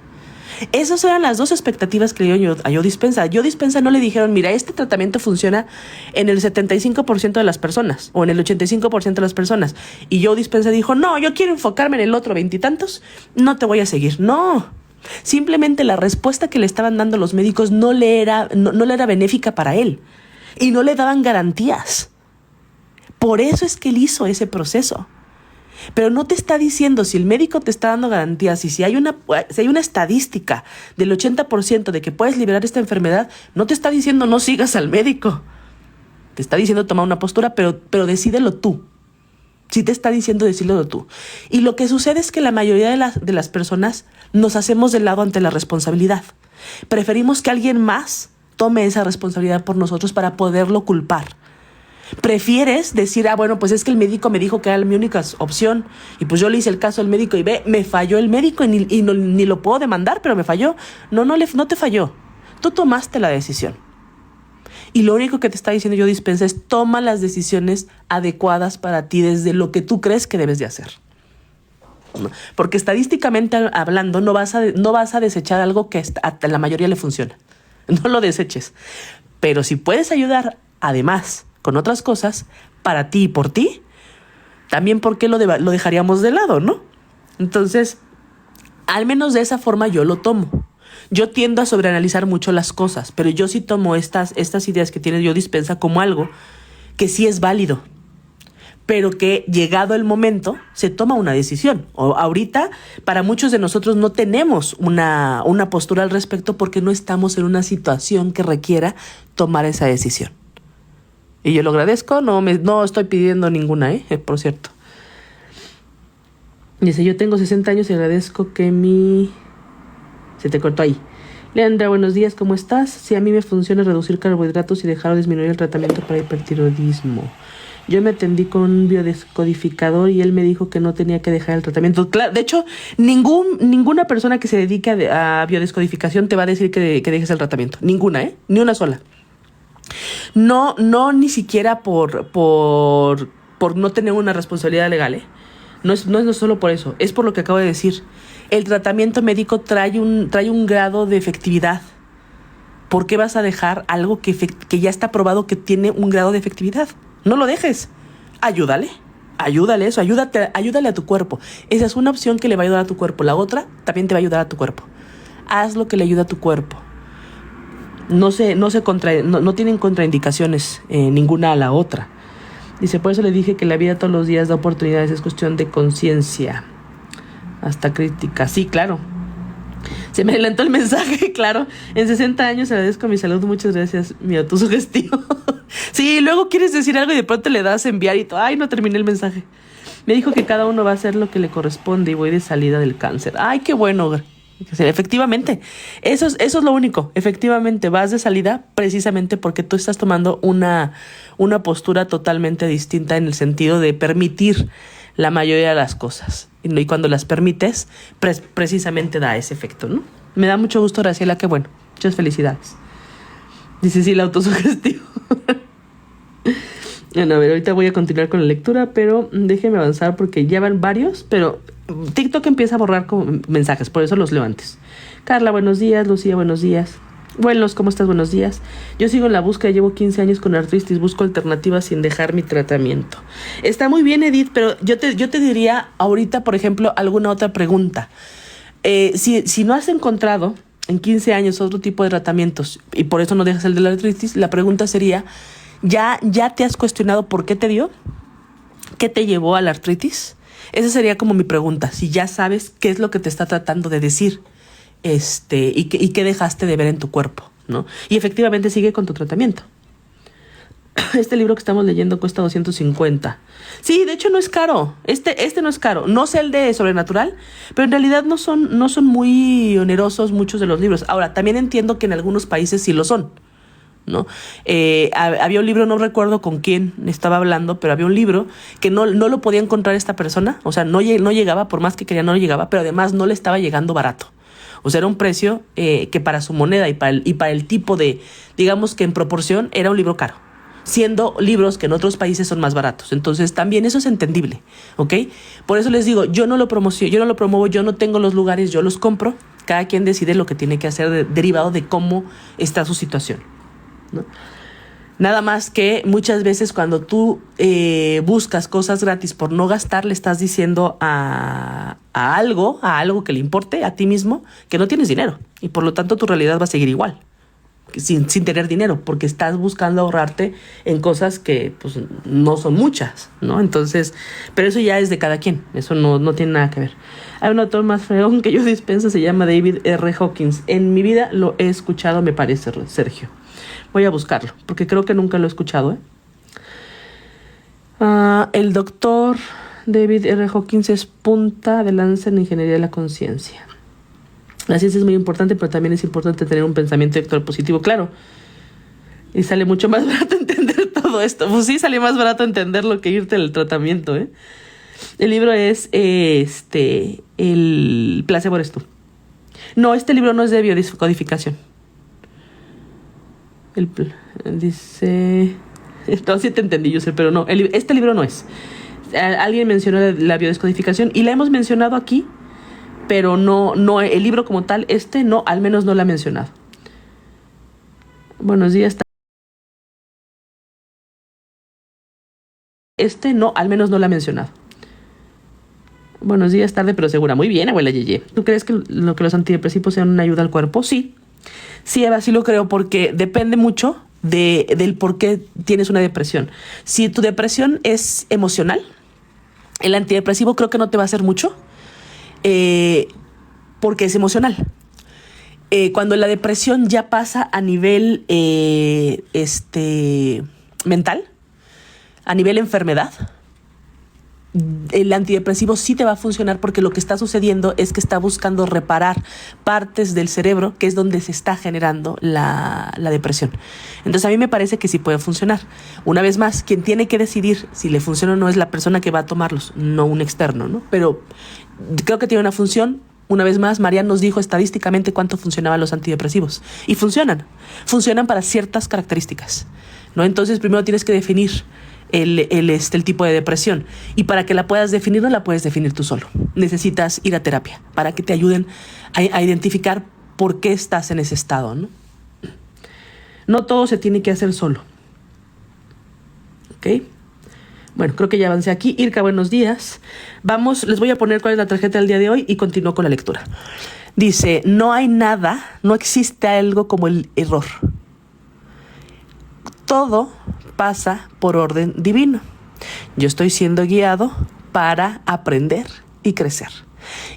Esas eran las dos expectativas que le dio a Joe Dispenza. A Joe Dispenza no le dijeron, mira, este tratamiento funciona en el 75% de las personas o en el 85% de las personas. Y Joe Dispenza dijo, no, yo quiero enfocarme en el otro veintitantos, no te voy a seguir. No, simplemente la respuesta que le estaban dando los médicos no le era benéfica para él y no le daban garantías. Por eso es que él hizo ese proceso. Pero no te está diciendo, si el médico te está dando garantías y si hay una estadística del 80% de que puedes liberar esta enfermedad, no te está diciendo no sigas al médico. Te está diciendo tomar una postura, pero decídelo tú. Sí te está diciendo decídelo tú. Y lo que sucede es que la mayoría de las personas nos hacemos de lado ante la responsabilidad. Preferimos que alguien más tome esa responsabilidad por nosotros para poderlo culpar. Prefieres decir, bueno, pues es que el médico me dijo que era mi única opción y pues yo le hice el caso al médico y me falló el médico y ni lo puedo demandar, pero me falló. No te falló. Tú tomaste la decisión. Y lo único que te está diciendo Joe Dispenza es toma las decisiones adecuadas para ti desde lo que tú crees que debes de hacer. Porque estadísticamente hablando no vas a desechar algo que a la mayoría le funciona. No lo deseches. Pero si puedes ayudar además con otras cosas, para ti y por ti, también ¿por qué lo dejaríamos de lado, no? Entonces, al menos de esa forma yo lo tomo. Yo tiendo a sobreanalizar mucho las cosas, pero yo sí tomo estas ideas que tiene Joe Dispenza como algo que sí es válido, pero que llegado el momento se toma una decisión. O ahorita, para muchos de nosotros no tenemos una postura al respecto porque no estamos en una situación que requiera tomar esa decisión. Y yo lo agradezco, no estoy pidiendo ninguna, por cierto. Dice, yo tengo 60 años y agradezco que Se te cortó ahí. Leandra, buenos días, ¿cómo estás? Si a mí me funciona reducir carbohidratos y dejar o disminuir el tratamiento para hipertiroidismo. Yo me atendí con un biodescodificador y él me dijo que no tenía que dejar el tratamiento. Claro, de hecho, ninguna persona que se dedique a biodescodificación te va a decir que dejes el tratamiento. Ninguna, ni una sola. No, ni siquiera por no tener una responsabilidad legal, No es solo por eso, es por lo que acabo de decir. El tratamiento médico trae un grado de efectividad. ¿Por qué vas a dejar algo que ya está probado que tiene un grado de efectividad? No lo dejes. Ayúdale eso, ayúdale a tu cuerpo. Esa es una opción que le va a ayudar a tu cuerpo. La otra también te va a ayudar a tu cuerpo. Haz lo que le ayuda a tu cuerpo. No tienen contraindicaciones ninguna a la otra. Dice, por eso le dije que la vida todos los días da oportunidades, es cuestión de conciencia. Hasta crítica. Sí, claro. Se me adelantó el mensaje, claro. En 60 años agradezco mi salud, muchas gracias, mi autosugestión. Sí, luego quieres decir algo y de pronto le das a enviar y todo. Ay, no terminé el mensaje. Me dijo que cada uno va a hacer lo que le corresponde y voy de salida del cáncer. Ay, qué bueno. Efectivamente, eso es lo único. Efectivamente, vas de salida precisamente porque tú estás tomando una postura totalmente distinta en el sentido de permitir la mayoría de las cosas. Y cuando las permites, precisamente da ese efecto, ¿no? Me da mucho gusto, Graciela, qué bueno. Muchas felicidades. Dice, sí, la autosugestión. Bueno, a ver, ahorita voy a continuar con la lectura, pero déjenme avanzar porque ya van varios, pero TikTok empieza a borrar mensajes, por eso los leo antes. Carla, buenos días. Lucía, buenos días. Buenos, ¿cómo estás? Buenos días. Yo sigo en la búsqueda, llevo 15 años con artritis, busco alternativas sin dejar mi tratamiento. Está muy bien, Edith, pero yo te diría ahorita, por ejemplo, alguna otra pregunta. Si no has encontrado en 15 años otro tipo de tratamientos y por eso no dejas el de la artritis, la pregunta sería, ¿ya te has cuestionado por qué te dio? ¿Qué te llevó a la artritis? Esa sería como mi pregunta, si ya sabes qué es lo que te está tratando de decir y qué dejaste de ver en tu cuerpo, ¿no? Y efectivamente sigue con tu tratamiento. Este libro que estamos leyendo cuesta 250. Sí, de hecho no es caro. Este no es caro. No sé el de Sobrenatural, pero en realidad no son muy onerosos muchos de los libros. Ahora, también entiendo que en algunos países sí lo son, ¿no? Había un libro, no recuerdo con quién estaba hablando, pero había un libro que no lo podía encontrar esta persona. O sea, no llegaba, por más que quería, no llegaba, pero además no le estaba llegando barato. O sea, era un precio que para su moneda y para el tipo de, digamos que en proporción, era un libro caro, siendo libros que en otros países son más baratos. Entonces también eso es entendible, ¿ok? Por eso les digo, yo no lo promuevo, yo no tengo los lugares, yo los compro. Cada quien decide lo que tiene que hacer derivado de cómo está su situación, ¿no? Nada más que muchas veces cuando tú buscas cosas gratis por no gastar, le estás diciendo a algo que le importe, a ti mismo, que no tienes dinero. Y por lo tanto tu realidad va a seguir igual, sin tener dinero, porque estás buscando ahorrarte en cosas que pues no son muchas, ¿no? Entonces, pero eso ya es de cada quien, eso no tiene nada que ver. Hay un autor más fregón que yo dispenso, se llama David R. Hawkins. En mi vida lo he escuchado, me parece, Sergio. Voy a buscarlo, porque creo que nunca lo he escuchado, ¿eh? El doctor David R. Hawkins es punta de lanza en ingeniería de la conciencia. La ciencia es muy importante, pero también es importante tener un pensamiento actual positivo, claro. Y sale mucho más barato entender todo esto. Pues sí, sale más barato entenderlo que irte al tratamiento, ¿eh? El libro es El placebo eres tú. No, este libro no es de biodescodificación. Dice... No, sí te entendí, yo sé, pero no. Este libro no es. Alguien mencionó la biodescodificación y la hemos mencionado aquí, pero no el libro como tal, no, al menos no la ha mencionado. Buenos días. No, al menos no la ha mencionado. Buenos días, tarde pero segura. Muy bien, abuela Yeye. ¿Tú crees que los antidepresivos sean una ayuda al cuerpo? Sí. Sí, Eva, sí lo creo, porque depende mucho del por qué tienes una depresión. Si tu depresión es emocional, el antidepresivo creo que no te va a hacer mucho, porque es emocional. Cuando la depresión ya pasa a nivel mental, a nivel enfermedad, el antidepresivo sí te va a funcionar, porque lo que está sucediendo es que está buscando reparar partes del cerebro que es donde se está generando la depresión. Entonces a mí me parece que sí puede funcionar. Una vez más, quien tiene que decidir si le funciona o no es la persona que va a tomarlos, no un externo, ¿no? Pero creo que tiene una función. Una vez más, Marian nos dijo estadísticamente cuánto funcionaban los antidepresivos. Y funcionan para ciertas características, ¿no? Entonces primero tienes que definir el tipo de depresión. Y para que la puedas definir, no la puedes definir tú solo. Necesitas ir a terapia para que te ayuden a identificar por qué estás en ese estado, ¿no? No todo se tiene que hacer solo. ¿Ok? Bueno, creo que ya avancé aquí. Irka, buenos días. Vamos, les voy a poner cuál es la tarjeta del día de hoy y continúo con la lectura. Dice, no existe algo como el error. Todo pasa por orden divino. Yo estoy siendo guiado para aprender y crecer.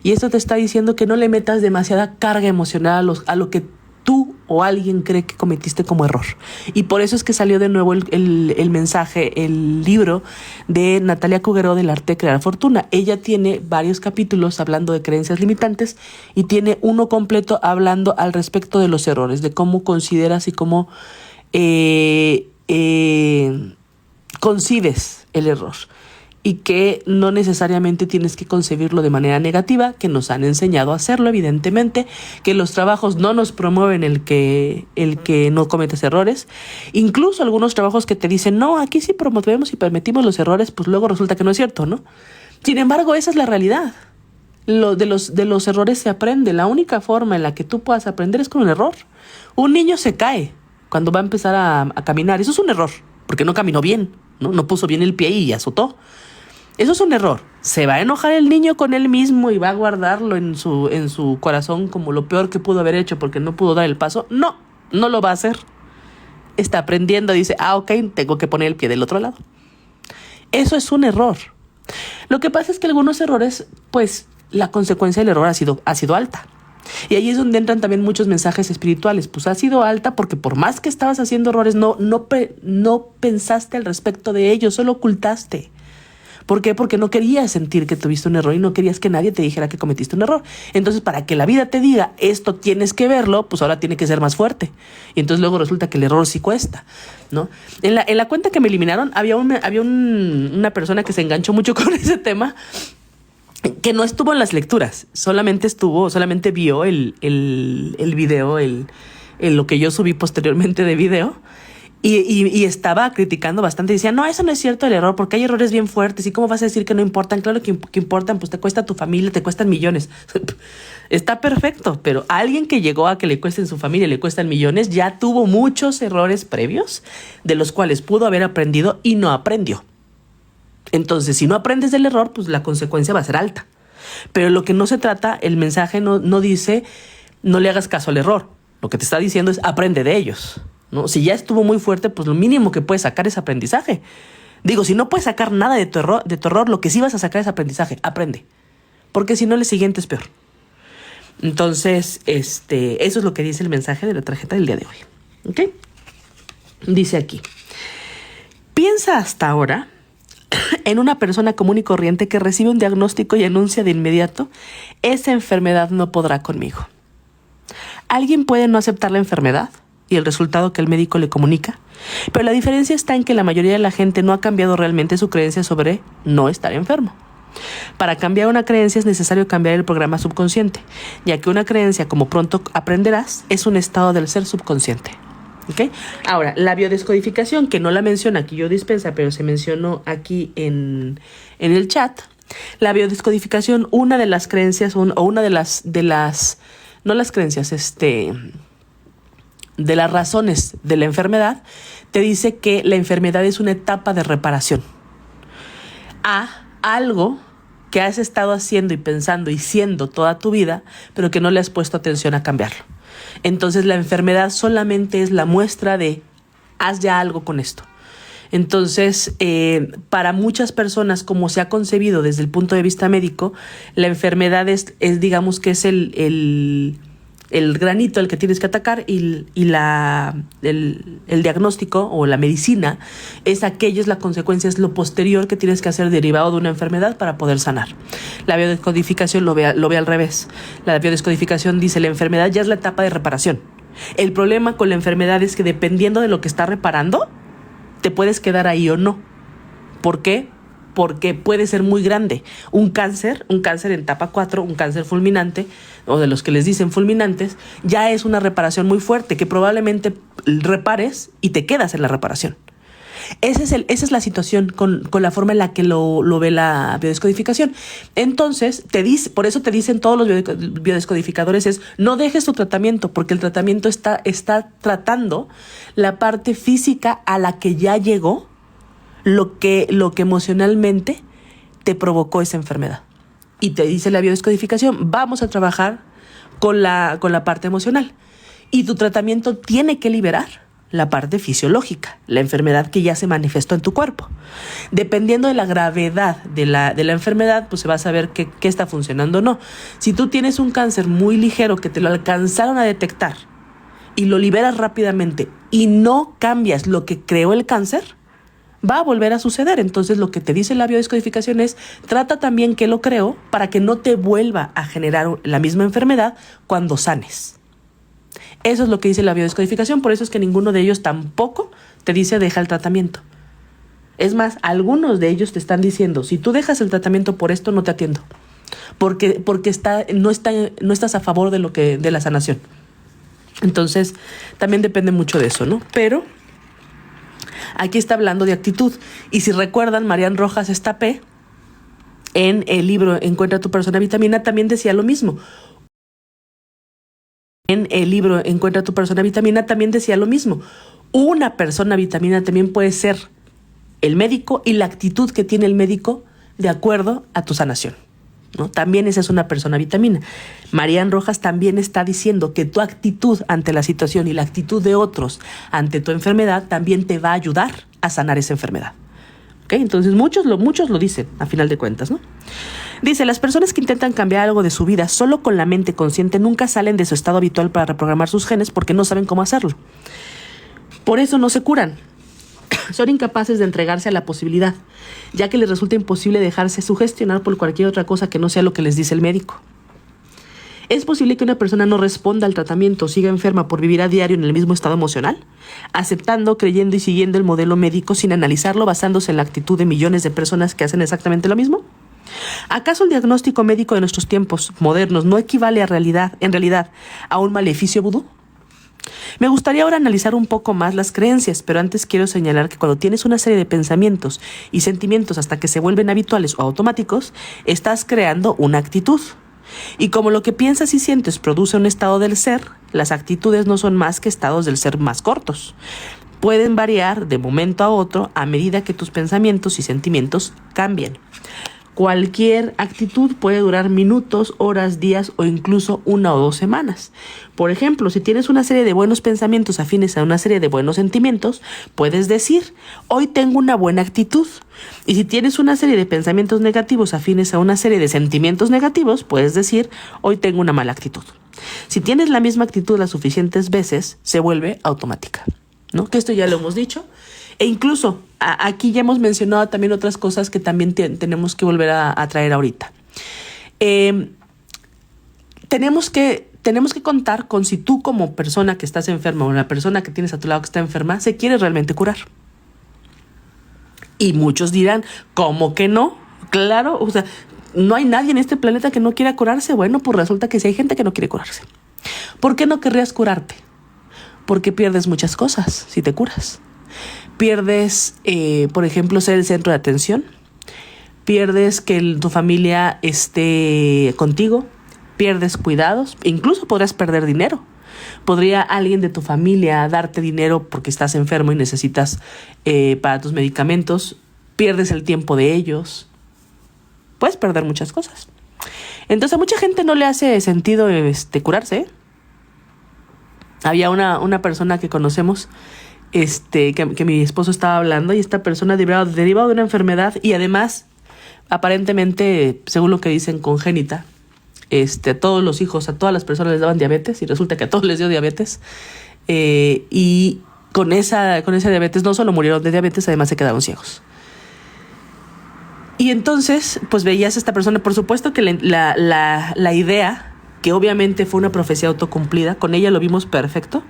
Y esto te está diciendo que no le metas demasiada carga emocional a lo que tú o alguien cree que cometiste como error. Y por eso es que salió de nuevo el mensaje, el libro de Natalia Cuguero del arte de crear fortuna. Ella tiene varios capítulos hablando de creencias limitantes y tiene uno completo hablando al respecto de los errores, de cómo consideras y cómo concibes el error, y que no necesariamente tienes que concebirlo de manera negativa, que nos han enseñado a hacerlo, evidentemente, que los trabajos no nos promueven el que no cometes errores. Incluso algunos trabajos que te dicen, no, aquí sí promovemos y permitimos los errores, pues luego resulta que no es cierto, ¿no? Sin embargo, esa es la realidad. De los errores se aprende. La única forma en la que tú puedas aprender es con un error. Un niño se cae cuando va a empezar a caminar. Eso es un error, porque no caminó bien, ¿no? No puso bien el pie y azotó. Eso es un error. ¿Se va a enojar el niño con él mismo y va a guardarlo en su corazón como lo peor que pudo haber hecho porque no pudo dar el paso? No lo va a hacer. Está aprendiendo, dice, ok, tengo que poner el pie del otro lado. Eso es un error. Lo que pasa es que algunos errores, pues, la consecuencia del error ha sido alta. Y ahí es donde entran también muchos mensajes espirituales. Pues has sido alta porque por más que estabas haciendo errores, no pensaste al respecto de ellos, solo ocultaste. ¿Por qué? Porque no querías sentir que tuviste un error y no querías que nadie te dijera que cometiste un error. Entonces, para que la vida te diga, esto tienes que verlo, pues ahora tiene que ser más fuerte. Y entonces luego resulta que el error sí cuesta, ¿no? En la cuenta que me eliminaron, había una persona que se enganchó mucho con ese tema, que no estuvo en las lecturas, solamente vio el video, lo que yo subí posteriormente de video. Y estaba criticando bastante. Decía, no, eso no es cierto el error, porque hay errores bien fuertes. ¿Y cómo vas a decir que no importan? Claro que importan, pues te cuesta tu familia, te cuestan millones. Está perfecto, pero alguien que llegó a que le cuesten su familia, le cuestan millones, ya tuvo muchos errores previos, de los cuales pudo haber aprendido y no aprendió. Entonces, si no aprendes del error, pues la consecuencia va a ser alta. Pero lo que no se trata, el mensaje no dice, no le hagas caso al error. Lo que te está diciendo es, aprende de ellos, ¿no? Si ya estuvo muy fuerte, pues lo mínimo que puedes sacar es aprendizaje. Digo, si no puedes sacar nada de tu error, lo que sí vas a sacar es aprendizaje. Aprende. Porque si no, el siguiente es peor. Entonces, eso es lo que dice el mensaje de la tarjeta del día de hoy. ¿Ok? Dice aquí. Piensa hasta ahora en una persona común y corriente que recibe un diagnóstico y anuncia de inmediato, esa enfermedad no podrá conmigo. Alguien puede no aceptar la enfermedad y el resultado que el médico le comunica, pero la diferencia está en que la mayoría de la gente no ha cambiado realmente su creencia sobre no estar enfermo. Para cambiar una creencia es necesario cambiar el programa subconsciente, ya que una creencia, como pronto aprenderás, es un estado del ser subconsciente. ¿Okay? Ahora, la biodescodificación, que no la menciona aquí yo dispensa, pero se mencionó aquí en el chat. La biodescodificación, una de las creencias, o una de las no las creencias, de las razones de la enfermedad, te dice que la enfermedad es una etapa de reparación a algo que has estado haciendo y pensando y siendo toda tu vida, pero que no le has puesto atención a cambiarlo. Entonces la enfermedad solamente es la muestra de haz ya algo con esto. Entonces, para muchas personas, como se ha concebido desde el punto de vista médico, la enfermedad es digamos que es el granito al que tienes que atacar y el diagnóstico o la medicina es la consecuencia, es lo posterior que tienes que hacer derivado de una enfermedad para poder sanar. La biodescodificación lo ve al revés. La biodescodificación dice la enfermedad ya es la etapa de reparación. El problema con la enfermedad es que dependiendo de lo que está reparando, te puedes quedar ahí o no. ¿Por qué? Porque puede ser muy grande. Un cáncer en etapa 4, un cáncer fulminante, o de los que les dicen fulminantes, ya es una reparación muy fuerte que probablemente repares y te quedas en la reparación. Esa es la situación con la forma en la que lo ve la biodescodificación. Entonces, por eso te dicen todos los biodescodificadores no dejes tu tratamiento, porque el tratamiento está tratando la parte física a la que ya llegó lo que emocionalmente te provocó esa enfermedad. Y te dice la biodescodificación, vamos a trabajar con la parte emocional. Y tu tratamiento tiene que liberar la parte fisiológica, la enfermedad que ya se manifestó en tu cuerpo. Dependiendo de la gravedad de la enfermedad, pues se va a saber qué está funcionando o no. Si tú tienes un cáncer muy ligero que te lo alcanzaron a detectar y lo liberas rápidamente y no cambias lo que creó el cáncer, va a volver a suceder. Entonces lo que te dice la biodescodificación es trata también qué lo creó para que no te vuelva a generar la misma enfermedad cuando sanes. Eso es lo que dice la biodescodificación, por eso es que ninguno de ellos tampoco te dice deja el tratamiento. Es más, algunos de ellos te están diciendo, si tú dejas el tratamiento por esto, no te atiendo. Porque no estás a favor de la sanación. Entonces, también depende mucho de eso, ¿no? Pero aquí está hablando de actitud. Y si recuerdan, Marian Rojas Estapé, en el libro Encuentra tu persona vitamina, también decía lo mismo. En el libro Encuentra tu persona vitamina también decía lo mismo. Una persona vitamina también puede ser el médico y la actitud que tiene el médico de acuerdo a tu sanación, ¿no? También esa es una persona vitamina. Marian Rojas también está diciendo que tu actitud ante la situación y la actitud de otros ante tu enfermedad también te va a ayudar a sanar esa enfermedad. ¿Okay? Entonces muchos lo dicen a final de cuentas, ¿no? Dice, las personas que intentan cambiar algo de su vida solo con la mente consciente nunca salen de su estado habitual para reprogramar sus genes porque no saben cómo hacerlo. Por eso no se curan. Son incapaces de entregarse a la posibilidad, ya que les resulta imposible dejarse sugestionar por cualquier otra cosa que no sea lo que les dice el médico. ¿Es posible que una persona no responda al tratamiento o siga enferma por vivir a diario en el mismo estado emocional? Aceptando, creyendo y siguiendo el modelo médico sin analizarlo, basándose en la actitud de millones de personas que hacen exactamente lo mismo. ¿Acaso el diagnóstico médico de nuestros tiempos modernos no equivale en realidad a un maleficio vudú? Me gustaría ahora analizar un poco más las creencias, pero antes quiero señalar que cuando tienes una serie de pensamientos y sentimientos hasta que se vuelven habituales o automáticos, estás creando una actitud. Y como lo que piensas y sientes produce un estado del ser, las actitudes no son más que estados del ser más cortos. Pueden variar de momento a otro a medida que tus pensamientos y sentimientos cambien. Cualquier actitud puede durar minutos, horas, días o incluso 1 o 2 semanas. Por ejemplo, si tienes una serie de buenos pensamientos afines a una serie de buenos sentimientos, puedes decir, hoy tengo una buena actitud. Y si tienes una serie de pensamientos negativos afines a una serie de sentimientos negativos, puedes decir, hoy tengo una mala actitud. Si tienes la misma actitud las suficientes veces, se vuelve automática, ¿no? Que esto ya lo hemos dicho. E incluso aquí ya hemos mencionado también otras cosas que también tenemos que volver a traer ahorita. Tenemos que contar con si tú como persona que estás enferma o la persona que tienes a tu lado que está enferma se quiere realmente curar. Y muchos dirán, ¿cómo que no? Claro, o sea, no hay nadie en este planeta que no quiera curarse. Bueno, pues resulta que sí hay gente que no quiere curarse. ¿Por qué no querrías curarte? Porque pierdes muchas cosas si te curas. Pierdes, por ejemplo, ser el centro de atención. Pierdes que tu familia esté contigo. Pierdes cuidados. Incluso podrás perder dinero. Podría alguien de tu familia darte dinero porque estás enfermo y necesitas para tus medicamentos. Pierdes el tiempo de ellos. Puedes perder muchas cosas. Entonces a mucha gente no le hace sentido curarse, ¿eh? Había una persona que conocemos que mi esposo estaba hablando, y esta persona derivado de una enfermedad y además aparentemente, según lo que dicen, congénita. A todos los hijos, a todas las personas les daban diabetes y resulta que a todos les dio diabetes, y con esa diabetes no solo murieron de diabetes, además se quedaron ciegos. Y entonces pues veías a esta persona, por supuesto que la idea, que obviamente fue una profecía autocumplida, con ella lo vimos perfecto.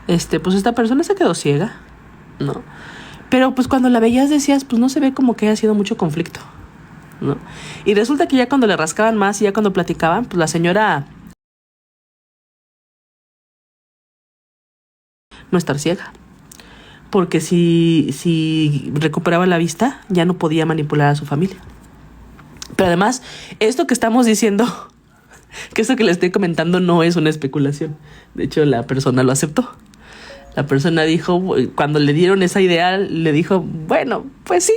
Pues esta persona se quedó ciega, ¿no? Pero pues cuando la veías decías, pues no se ve como que haya sido mucho conflicto, ¿no? Y resulta que ya cuando le rascaban más y ya cuando platicaban, pues la señora no estar ciega. Porque si recuperaba la vista, ya no podía manipular a su familia. Pero además, esto que estamos diciendo, que esto que le estoy comentando no es una especulación. De hecho, la persona lo aceptó. La persona dijo, cuando le dieron esa idea, le dijo, bueno, pues sí.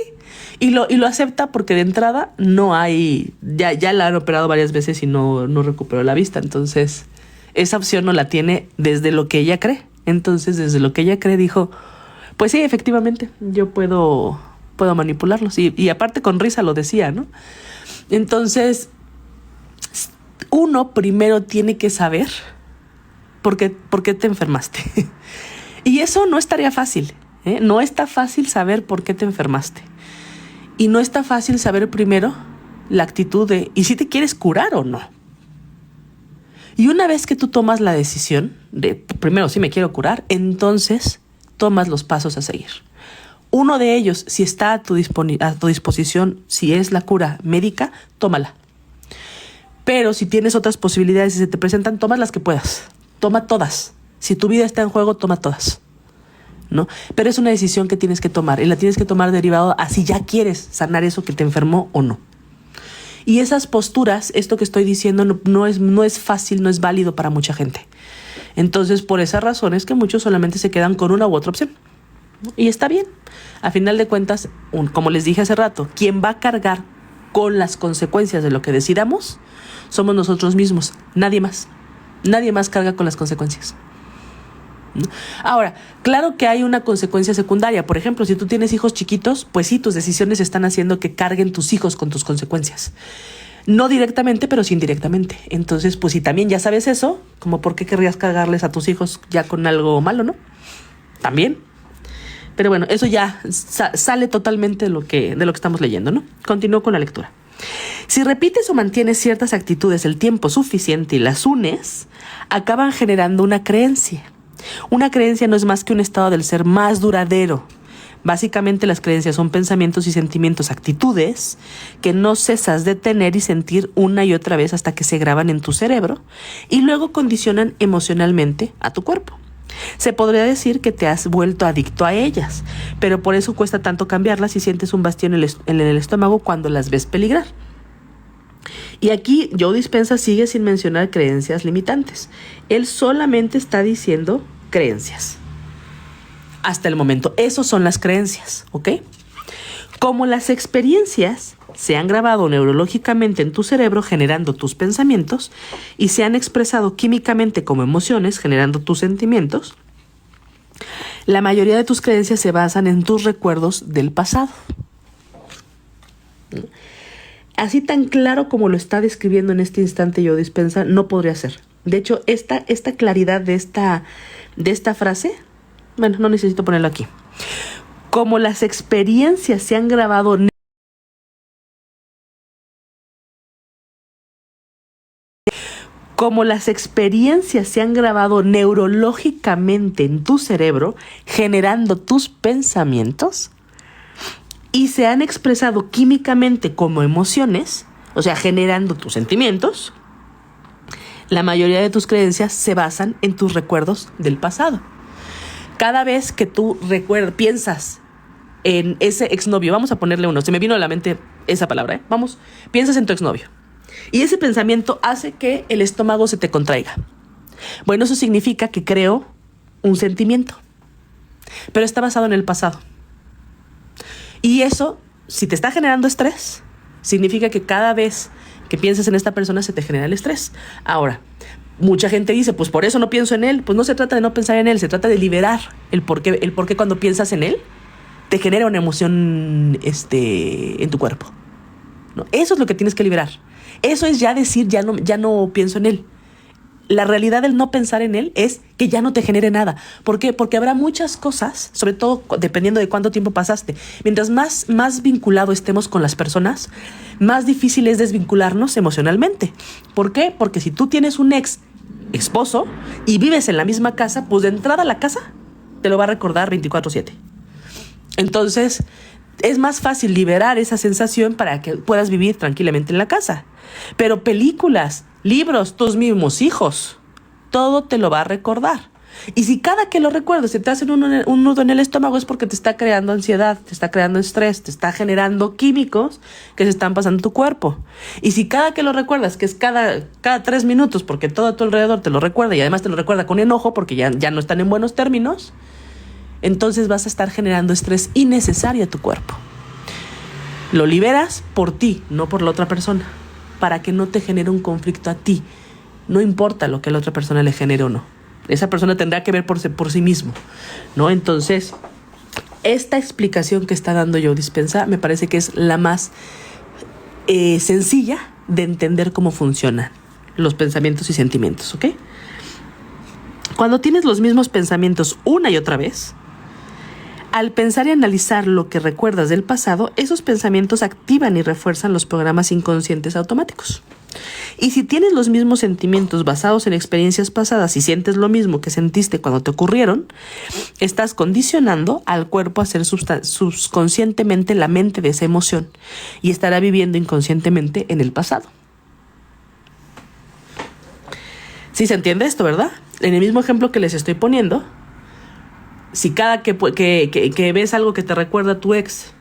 Y lo acepta porque de entrada no hay, ya la han operado varias veces y no recuperó la vista. Entonces, esa opción no la tiene desde lo que ella cree. Entonces, desde lo que ella cree, dijo, pues sí, efectivamente, yo puedo manipularlos. Y aparte con risa lo decía, ¿no? Entonces, uno primero tiene que saber por qué te enfermaste. Y eso no estaría fácil, ¿eh? No está fácil saber por qué te enfermaste. Y no está fácil saber primero la actitud de, ¿y si te quieres curar o no? Y una vez que tú tomas la decisión de, primero, si me quiero curar, entonces tomas los pasos a seguir. Uno de ellos, si está a tu disposición, si es la cura médica, tómala. Pero si tienes otras posibilidades y se te presentan, toma las que puedas. Toma todas. Si tu vida está en juego, toma todas, ¿no? Pero es una decisión que tienes que tomar, y la tienes que tomar derivado a si ya quieres sanar eso que te enfermó o no. Y esas posturas, esto que estoy diciendo, no es fácil, no es válido para mucha gente. Entonces, por esa razón es que muchos solamente se quedan con una u otra opción. Y está bien. A final de cuentas, como les dije hace rato, quien va a cargar con las consecuencias de lo que decidamos somos nosotros mismos, nadie más. Nadie más carga con las consecuencias. Ahora, claro que hay una consecuencia secundaria. Por ejemplo, si tú tienes hijos chiquitos, pues sí, tus decisiones están haciendo que carguen tus hijos con tus consecuencias. No directamente, pero sí indirectamente. Entonces, pues si también ya sabes eso, como por qué querrías cargarles a tus hijos ya con algo malo, ¿no? También. Pero bueno, eso ya sale totalmente de lo que estamos leyendo, ¿no? Continúo con la lectura. Si repites o mantienes ciertas actitudes el tiempo suficiente y las unes, acaban generando una creencia. Una creencia no es más que un estado del ser más duradero. Básicamente las creencias son pensamientos y sentimientos, actitudes que no cesas de tener y sentir una y otra vez hasta que se graban en tu cerebro y luego condicionan emocionalmente a tu cuerpo. Se podría decir que te has vuelto adicto a ellas, pero por eso cuesta tanto cambiarlas y sientes un bastión en el estómago cuando las ves peligrar. Y aquí Joe Dispenza sigue sin mencionar creencias limitantes. Él solamente está diciendo creencias. Hasta el momento, esos son las creencias, ¿ok? Como las experiencias se han grabado neurológicamente en tu cerebro generando tus pensamientos y se han expresado químicamente como emociones generando tus sentimientos, la mayoría de tus creencias se basan en tus recuerdos del pasado. Así tan claro como lo está describiendo en este instante Joe Dispenza, no podría ser. De hecho, esta claridad de esta frase, bueno, no necesito ponerlo aquí. Como las experiencias se han grabado neurológicamente en tu cerebro, generando tus pensamientos, y se han expresado químicamente como emociones, o sea, generando tus sentimientos, la mayoría de tus creencias se basan en tus recuerdos del pasado. Cada vez que tú piensas en ese exnovio, vamos a ponerle uno, se me vino a la mente esa palabra, piensas en tu exnovio. Y ese pensamiento hace que el estómago se te contraiga. Bueno, eso significa que creo un sentimiento, pero está basado en el pasado. Y eso, si te está generando estrés, significa que cada vez que piensas en esta persona se te genera el estrés. Ahora, mucha gente dice, pues por eso no pienso en él. Pues no se trata de no pensar en él, se trata de liberar el por qué cuando piensas en él te genera una emoción en tu cuerpo. ¿No? Eso es lo que tienes que liberar. Eso es ya decir, ya no pienso en él. La realidad del no pensar en él es que ya no te genere nada. ¿Por qué? Porque habrá muchas cosas, sobre todo dependiendo de cuánto tiempo pasaste. Mientras más vinculado estemos con las personas, más difícil es desvincularnos emocionalmente. ¿Por qué? Porque si tú tienes un esposo y vives en la misma casa, pues de entrada a la casa te lo va a recordar 24/7. Entonces, es más fácil liberar esa sensación para que puedas vivir tranquilamente en la casa. Pero películas, libros, tus mismos hijos, todo te lo va a recordar. Y si cada que lo recuerdas se te hace un nudo en el estómago, es porque te está creando ansiedad, te está creando estrés, te está generando químicos que se están pasando en tu cuerpo. Y si cada que lo recuerdas, que es cada 3 minutos, porque todo a tu alrededor te lo recuerda y además te lo recuerda con enojo porque ya no están en buenos términos, entonces vas a estar generando estrés innecesario a tu cuerpo. Lo liberas por ti, no por la otra persona, para que no te genere un conflicto a ti. No importa lo que a la otra persona le genere o no. Esa persona tendrá que ver por sí mismo, ¿no? Entonces, esta explicación que está dando Joe Dispenza me parece que es la más sencilla de entender cómo funcionan los pensamientos y sentimientos, ¿ok? Cuando tienes los mismos pensamientos una y otra vez, al pensar y analizar lo que recuerdas del pasado, esos pensamientos activan y refuerzan los programas inconscientes automáticos. Y si tienes los mismos sentimientos basados en experiencias pasadas y sientes lo mismo que sentiste cuando te ocurrieron, estás condicionando al cuerpo a hacer subconscientemente la mente de esa emoción y estará viviendo inconscientemente en el pasado. ¿Sí se entiende esto, verdad? En el mismo ejemplo que les estoy poniendo, si cada que ves algo que te recuerda a tu ex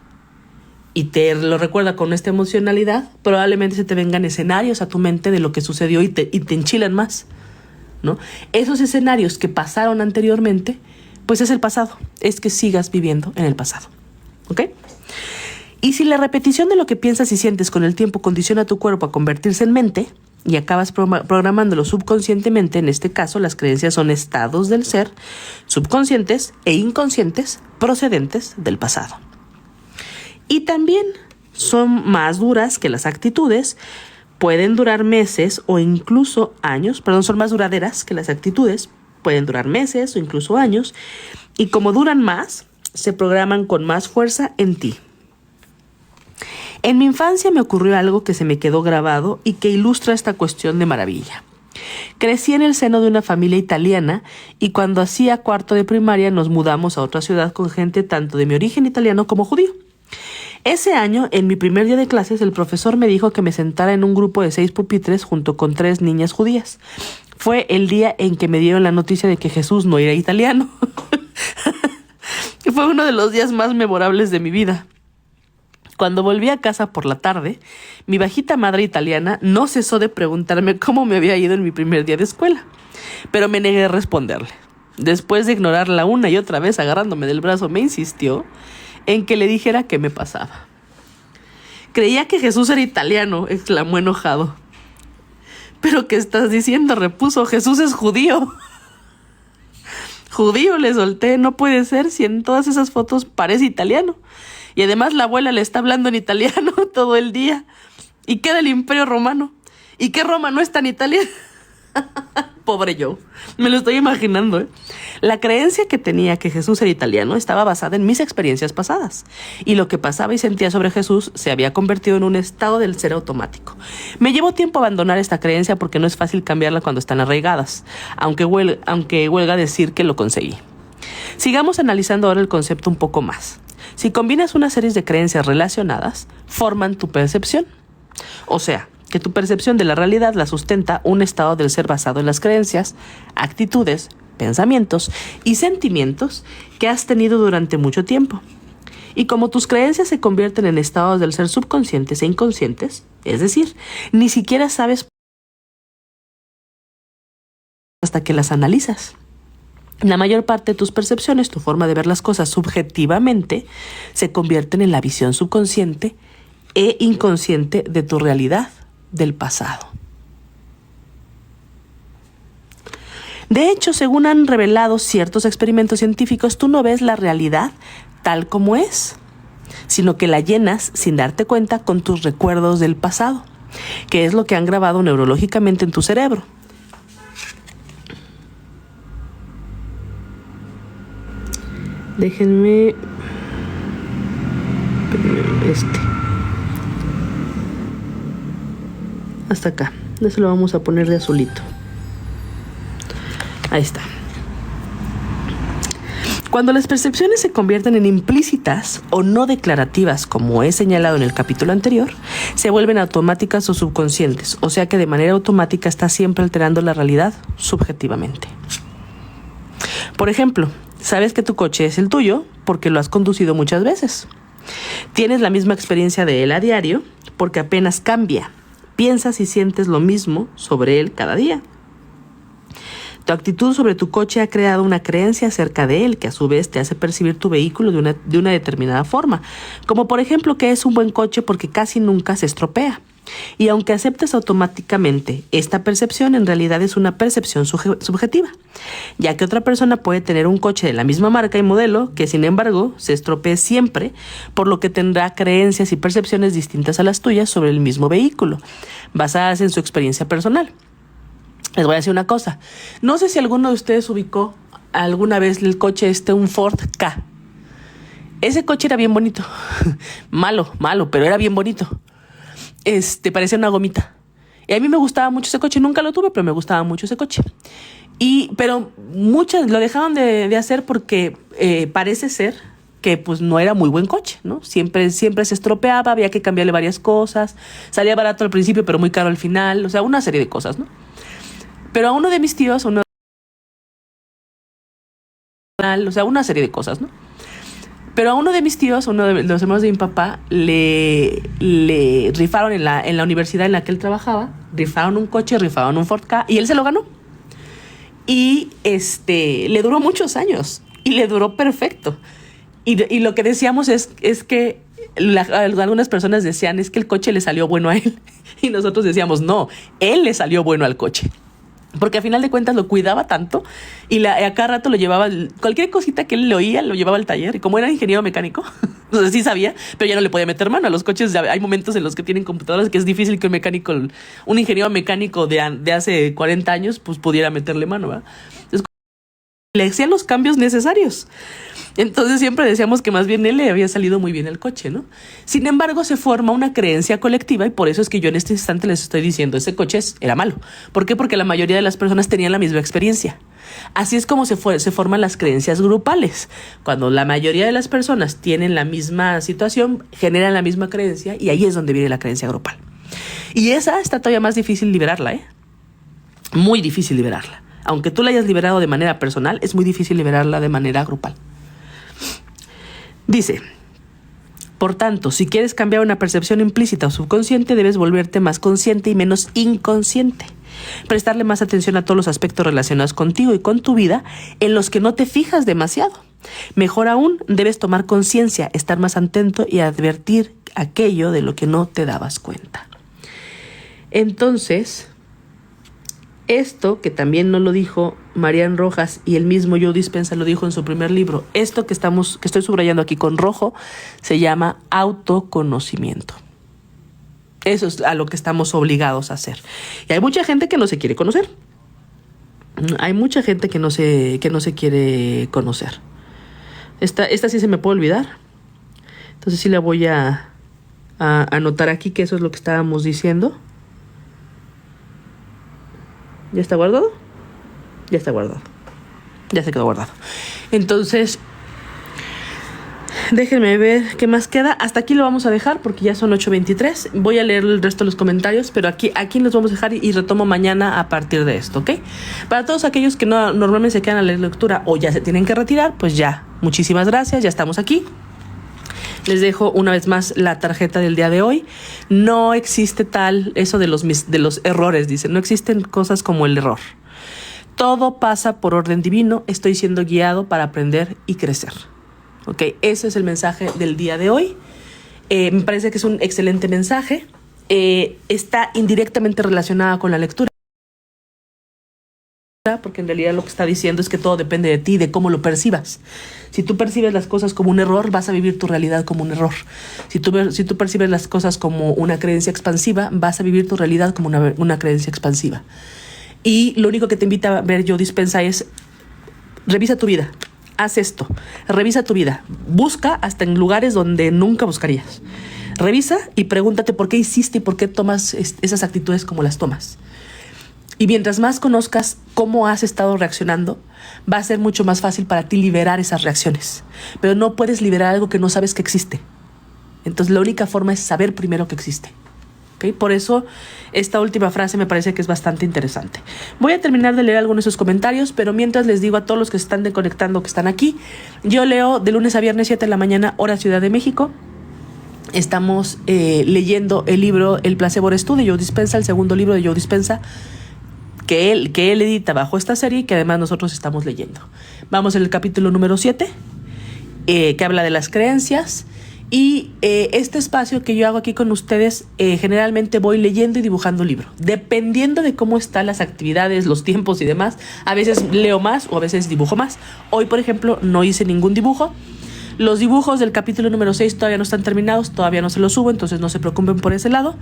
y te lo recuerda con esta emocionalidad, probablemente se te vengan escenarios a tu mente de lo que sucedió y te enchilan más, ¿no? Esos escenarios que pasaron anteriormente, pues es el pasado, es que sigas viviendo en el pasado, ¿ok? Y si la repetición de lo que piensas y sientes con el tiempo condiciona a tu cuerpo a convertirse en mente y acabas programándolo subconscientemente, en este caso las creencias son estados del ser subconscientes e inconscientes procedentes del pasado. Y también son más duras que las actitudes pueden durar meses o incluso años, son más duraderas que las actitudes, pueden durar meses o incluso años, y como duran más, se programan con más fuerza en ti. En mi infancia me ocurrió algo que se me quedó grabado y que ilustra esta cuestión de maravilla. Crecí en el seno de una familia italiana y cuando hacía cuarto de primaria nos mudamos a otra ciudad con gente tanto de mi origen italiano como judío. Ese año, en mi primer día de clases, el profesor me dijo que me sentara en un grupo de 6 pupitres junto con 3 niñas judías. Fue el día en que me dieron la noticia de que Jesús no era italiano. Fue uno de los días más memorables de mi vida. Cuando volví a casa por la tarde, mi bajita madre italiana no cesó de preguntarme cómo me había ido en mi primer día de escuela, pero me negué a responderle. Después de ignorarla una y otra vez agarrándome del brazo, me insistió en que le dijera qué me pasaba. Creía que Jesús era italiano, exclamó enojado. ¿Pero qué estás diciendo?, repuso. Jesús es judío. Judío, le solté. No puede ser si en todas esas fotos parece italiano. Y además la abuela le está hablando en italiano todo el día. ¿Y qué del Imperio Romano? ¿Y qué Roma no es tan italiana? Pobre yo. Me lo estoy imaginando, ¿eh? La creencia que tenía que Jesús era italiano estaba basada en mis experiencias pasadas. Y lo que pasaba y sentía sobre Jesús se había convertido en un estado del ser automático. Me llevó tiempo abandonar esta creencia porque no es fácil cambiarla cuando están arraigadas. Aunque huelga decir que lo conseguí. Sigamos analizando ahora el concepto un poco más. Si combinas una serie de creencias relacionadas, forman tu percepción. O sea, que tu percepción de la realidad la sustenta un estado del ser basado en las creencias, actitudes, pensamientos y sentimientos que has tenido durante mucho tiempo. Y como tus creencias se convierten en estados del ser subconscientes e inconscientes, es decir, ni siquiera sabes hasta que las analizas. La mayor parte de tus percepciones, tu forma de ver las cosas subjetivamente, se convierten en la visión subconsciente e inconsciente de tu realidad del pasado. De hecho, según han revelado ciertos experimentos científicos, tú no ves la realidad tal como es, sino que la llenas sin darte cuenta con tus recuerdos del pasado, que es lo que han grabado neurológicamente en tu cerebro. Déjenme hasta acá. Eso lo vamos a poner de azulito. Ahí está. Cuando las percepciones se convierten en implícitas o no declarativas, como he señalado en el capítulo anterior, se vuelven automáticas o subconscientes, o sea que de manera automática estás siempre alterando la realidad subjetivamente. Por ejemplo, sabes que tu coche es el tuyo porque lo has conducido muchas veces. Tienes la misma experiencia de él a diario porque apenas cambia. Piensas y sientes lo mismo sobre él cada día. Tu actitud sobre tu coche ha creado una creencia acerca de él que a su vez te hace percibir tu vehículo de una determinada forma, como por ejemplo que es un buen coche porque casi nunca se estropea. Y aunque aceptes automáticamente esta percepción, en realidad es una percepción subjetiva, ya que otra persona puede tener un coche de la misma marca y modelo que sin embargo se estropee siempre, por lo que tendrá creencias y percepciones distintas a las tuyas sobre el mismo vehículo, basadas en su experiencia personal. Les voy a decir una cosa. No sé si alguno de ustedes ubicó alguna vez el coche un Ford Ka. Ese coche era bien bonito. malo, pero era bien bonito. Parecía una gomita. Y a mí me gustaba mucho ese coche. Nunca lo tuve, pero me gustaba mucho ese coche. Pero muchas lo dejaron de hacer porque parece ser que pues no era muy buen coche, ¿no? Siempre se estropeaba, había que cambiarle varias cosas. Salía barato al principio, pero muy caro al final. O sea, una serie de cosas, ¿no? Pero a uno de mis tíos, una de los hermanos de mi papá, le rifaron en la universidad en la que él trabajaba, rifaron un coche, rifaron un Ford Ka, y él se lo ganó. Y le duró muchos años, y le duró perfecto. Y lo que decíamos es que algunas personas decían, es que el coche le salió bueno a él. Y nosotros decíamos, no, él le salió bueno al coche. Porque a final de cuentas lo cuidaba tanto y a cada rato lo llevaba, cualquier cosita que él le oía, lo llevaba al taller. Y como era ingeniero mecánico, entonces sí sabía, pero ya no le podía meter mano a los coches. Hay momentos en los que tienen computadoras que es difícil que un ingeniero mecánico de hace 40 años, pues pudiera meterle mano, ¿verdad? Entonces, le hacían los cambios necesarios. Entonces siempre decíamos que más bien él le había salido muy bien el coche, ¿no? Sin embargo, se forma una creencia colectiva y por eso es que yo en este instante les estoy diciendo, ese coche era malo. ¿Por qué? Porque la mayoría de las personas tenían la misma experiencia. Así es como se forman las creencias grupales. Cuando la mayoría de las personas tienen la misma situación, generan la misma creencia y ahí es donde viene la creencia grupal. Y esa está todavía más difícil liberarla, ¿eh? Muy difícil liberarla. Aunque tú la hayas liberado de manera personal, es muy difícil liberarla de manera grupal. Dice, por tanto, si quieres cambiar una percepción implícita o subconsciente, debes volverte más consciente y menos inconsciente. Prestarle más atención a todos los aspectos relacionados contigo y con tu vida en los que no te fijas demasiado. Mejor aún, debes tomar conciencia, estar más atento y advertir aquello de lo que no te dabas cuenta. Entonces, esto que también nos lo dijo Marian Rojas y el mismo Joe Dispenza lo dijo en su primer libro, esto que estoy subrayando aquí con rojo, se llama autoconocimiento. Eso es a lo que estamos obligados a hacer. Y hay mucha gente que no se quiere conocer. Hay mucha gente que no se quiere conocer. Esta sí se me puede olvidar. Entonces sí la voy a anotar aquí, que eso es lo que estábamos diciendo. ¿Ya está guardado? Ya está guardado. Ya se quedó guardado. Entonces, déjenme ver qué más queda. Hasta aquí lo vamos a dejar porque ya son 8:23. Voy a leer el resto de los comentarios, pero aquí los vamos a dejar y retomo mañana a partir de esto, ¿ok? Para todos aquellos que no normalmente se quedan a la lectura o ya se tienen que retirar, pues ya. Muchísimas gracias, ya estamos aquí. Les dejo una vez más la tarjeta del día de hoy. No existe eso de los errores, dicen. No existen cosas como el error. Todo pasa por orden divino. Estoy siendo guiado para aprender y crecer. Ok, ese es el mensaje del día de hoy. Me parece que es un excelente mensaje. Está indirectamente relacionada con la lectura, porque en realidad lo que está diciendo es que todo depende de ti, de cómo lo percibas. Si tú percibes las cosas como un error, vas a vivir tu realidad como un error. Si tú percibes las cosas como una creencia expansiva, vas a vivir tu realidad como una creencia expansiva. Y lo único que te invita a ver Joe Dispenza es, revisa tu vida, haz esto, revisa tu vida, busca hasta en lugares donde nunca buscarías. Revisa y pregúntate por qué hiciste y por qué tomas esas actitudes como las tomas. Y mientras más conozcas cómo has estado reaccionando, va a ser mucho más fácil para ti liberar esas reacciones. Pero no puedes liberar algo que no sabes que existe. Entonces la única forma es saber primero que existe. ¿Okay? Por eso esta última frase me parece que es bastante interesante. Voy a terminar de leer algunos de sus comentarios, pero mientras les digo a todos los que se están desconectando, que están aquí, yo leo de lunes a viernes 7 de la mañana, hora Ciudad de México. Estamos leyendo el libro El placebo eres tú de Joe Dispenza, el segundo libro de Joe Dispenza, que él edita bajo esta serie y que además nosotros estamos leyendo. Vamos en el capítulo número 7, que habla de las creencias. Y este espacio que yo hago aquí con ustedes, generalmente voy leyendo y dibujando un libro. Dependiendo de cómo están las actividades, los tiempos y demás, a veces leo más o a veces dibujo más. Hoy, por ejemplo, no hice ningún dibujo. Los dibujos del capítulo número 6 todavía no están terminados, todavía no se los subo, entonces no se preocupen por ese lado.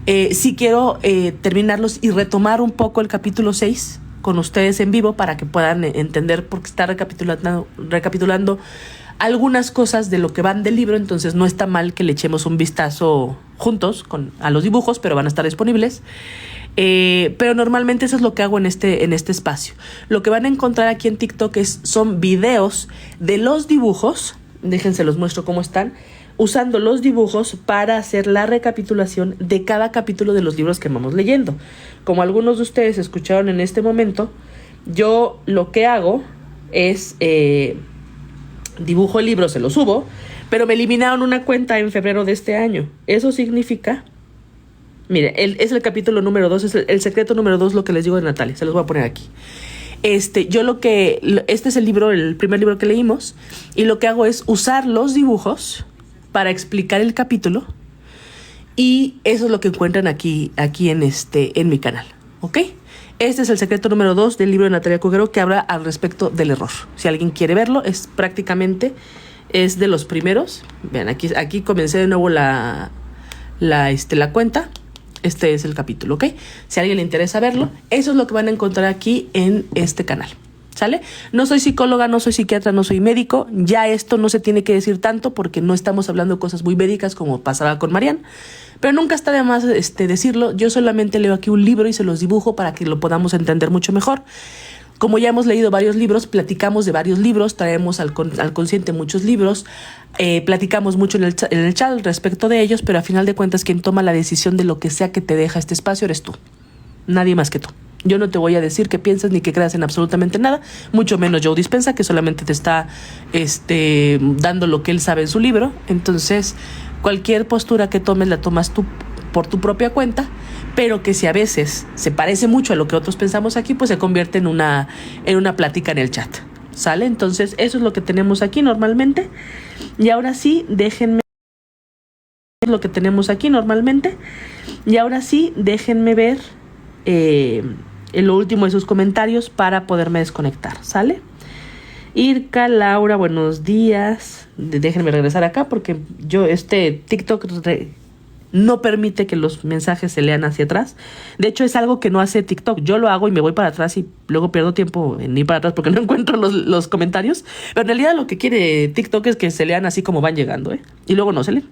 Sí quiero terminarlos y retomar un poco el capítulo 6 con ustedes en vivo para que puedan entender, porque está recapitulando algunas cosas de lo que van del libro, entonces no está mal que le echemos un vistazo juntos a los dibujos, pero van a estar disponibles. Pero normalmente eso es lo que hago en este espacio. Lo que van a encontrar aquí en TikTok son videos de los dibujos. Déjense los muestro cómo están, usando los dibujos para hacer la recapitulación de cada capítulo de los libros que vamos leyendo. Como algunos de ustedes escucharon en este momento, yo lo que hago es dibujo el libro, se lo subo, pero me eliminaron una cuenta en febrero de este año. Eso significa, mire, es el capítulo número 2, es el secreto número 2, lo que les digo de Natalia, se los voy a poner aquí. Este es el libro, el primer libro que leímos, y lo que hago es usar los dibujos para explicar el capítulo, y eso es lo que encuentran aquí en mi canal, ¿ok? Este es el secreto número 2 del libro de Natalia Cuguero, que habla al respecto del error. Si alguien quiere verlo, es de los primeros. Vean, aquí comencé de nuevo la cuenta. Este es el capítulo, ¿ok? Si a alguien le interesa verlo, eso es lo que van a encontrar aquí en este canal. ¿Sale? No soy psicóloga, no soy psiquiatra, no soy médico. Ya esto no se tiene que decir tanto porque no estamos hablando de cosas muy médicas como pasaba con Marian. Pero nunca está de más decirlo. Yo solamente leo aquí un libro y se los dibujo para que lo podamos entender mucho mejor. Como ya hemos leído varios libros, platicamos de varios libros, traemos al consciente muchos libros, platicamos mucho en el chat respecto de ellos, pero a final de cuentas quien toma la decisión de lo que sea que te deja este espacio eres tú. Nadie más que tú. Yo no te voy a decir qué piensas ni que creas en absolutamente nada, mucho menos Joe Dispenza, que solamente te está dando lo que él sabe en su libro. Entonces, cualquier postura que tomes la tomas tú por tu propia cuenta, pero que si a veces se parece mucho a lo que otros pensamos aquí, pues se convierte en una plática en el chat. ¿Sale? Entonces, eso es lo que tenemos aquí normalmente. Y ahora sí, déjenme lo que tenemos aquí normalmente. Y ahora sí, déjenme ver en lo último de sus comentarios para poderme desconectar, ¿sale? Irka, Laura, buenos días. Déjenme regresar acá porque TikTok no permite que los mensajes se lean hacia atrás. De hecho, es algo que no hace TikTok. Yo lo hago y me voy para atrás y luego pierdo tiempo en ir para atrás porque no encuentro los comentarios. Pero en realidad lo que quiere TikTok es que se lean así como van llegando, y luego no se leen.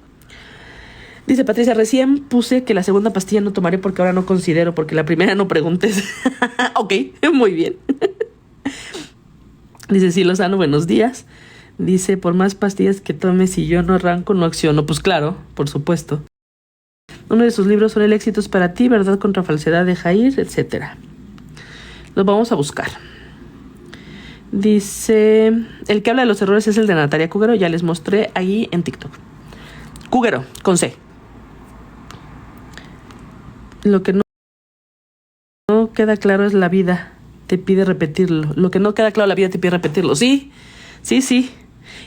Dice Patricia, recién puse que la segunda pastilla no tomaré porque ahora no considero, porque la primera no preguntes. Ok, muy bien. Dice, sí, Lozano, buenos días. Dice, por más pastillas que tome, si yo no arranco, no acciono. Pues claro, por supuesto. Uno de sus libros son El éxito es para ti, verdad contra falsedad de Jair, etc. Los vamos a buscar. Dice, el que habla de los errores es el de Natalia Cuguero, ya les mostré ahí en TikTok. Cuguero, con C. Lo que no queda claro es la vida, te pide repetirlo. Lo que no queda claro, la vida te pide repetirlo. Sí.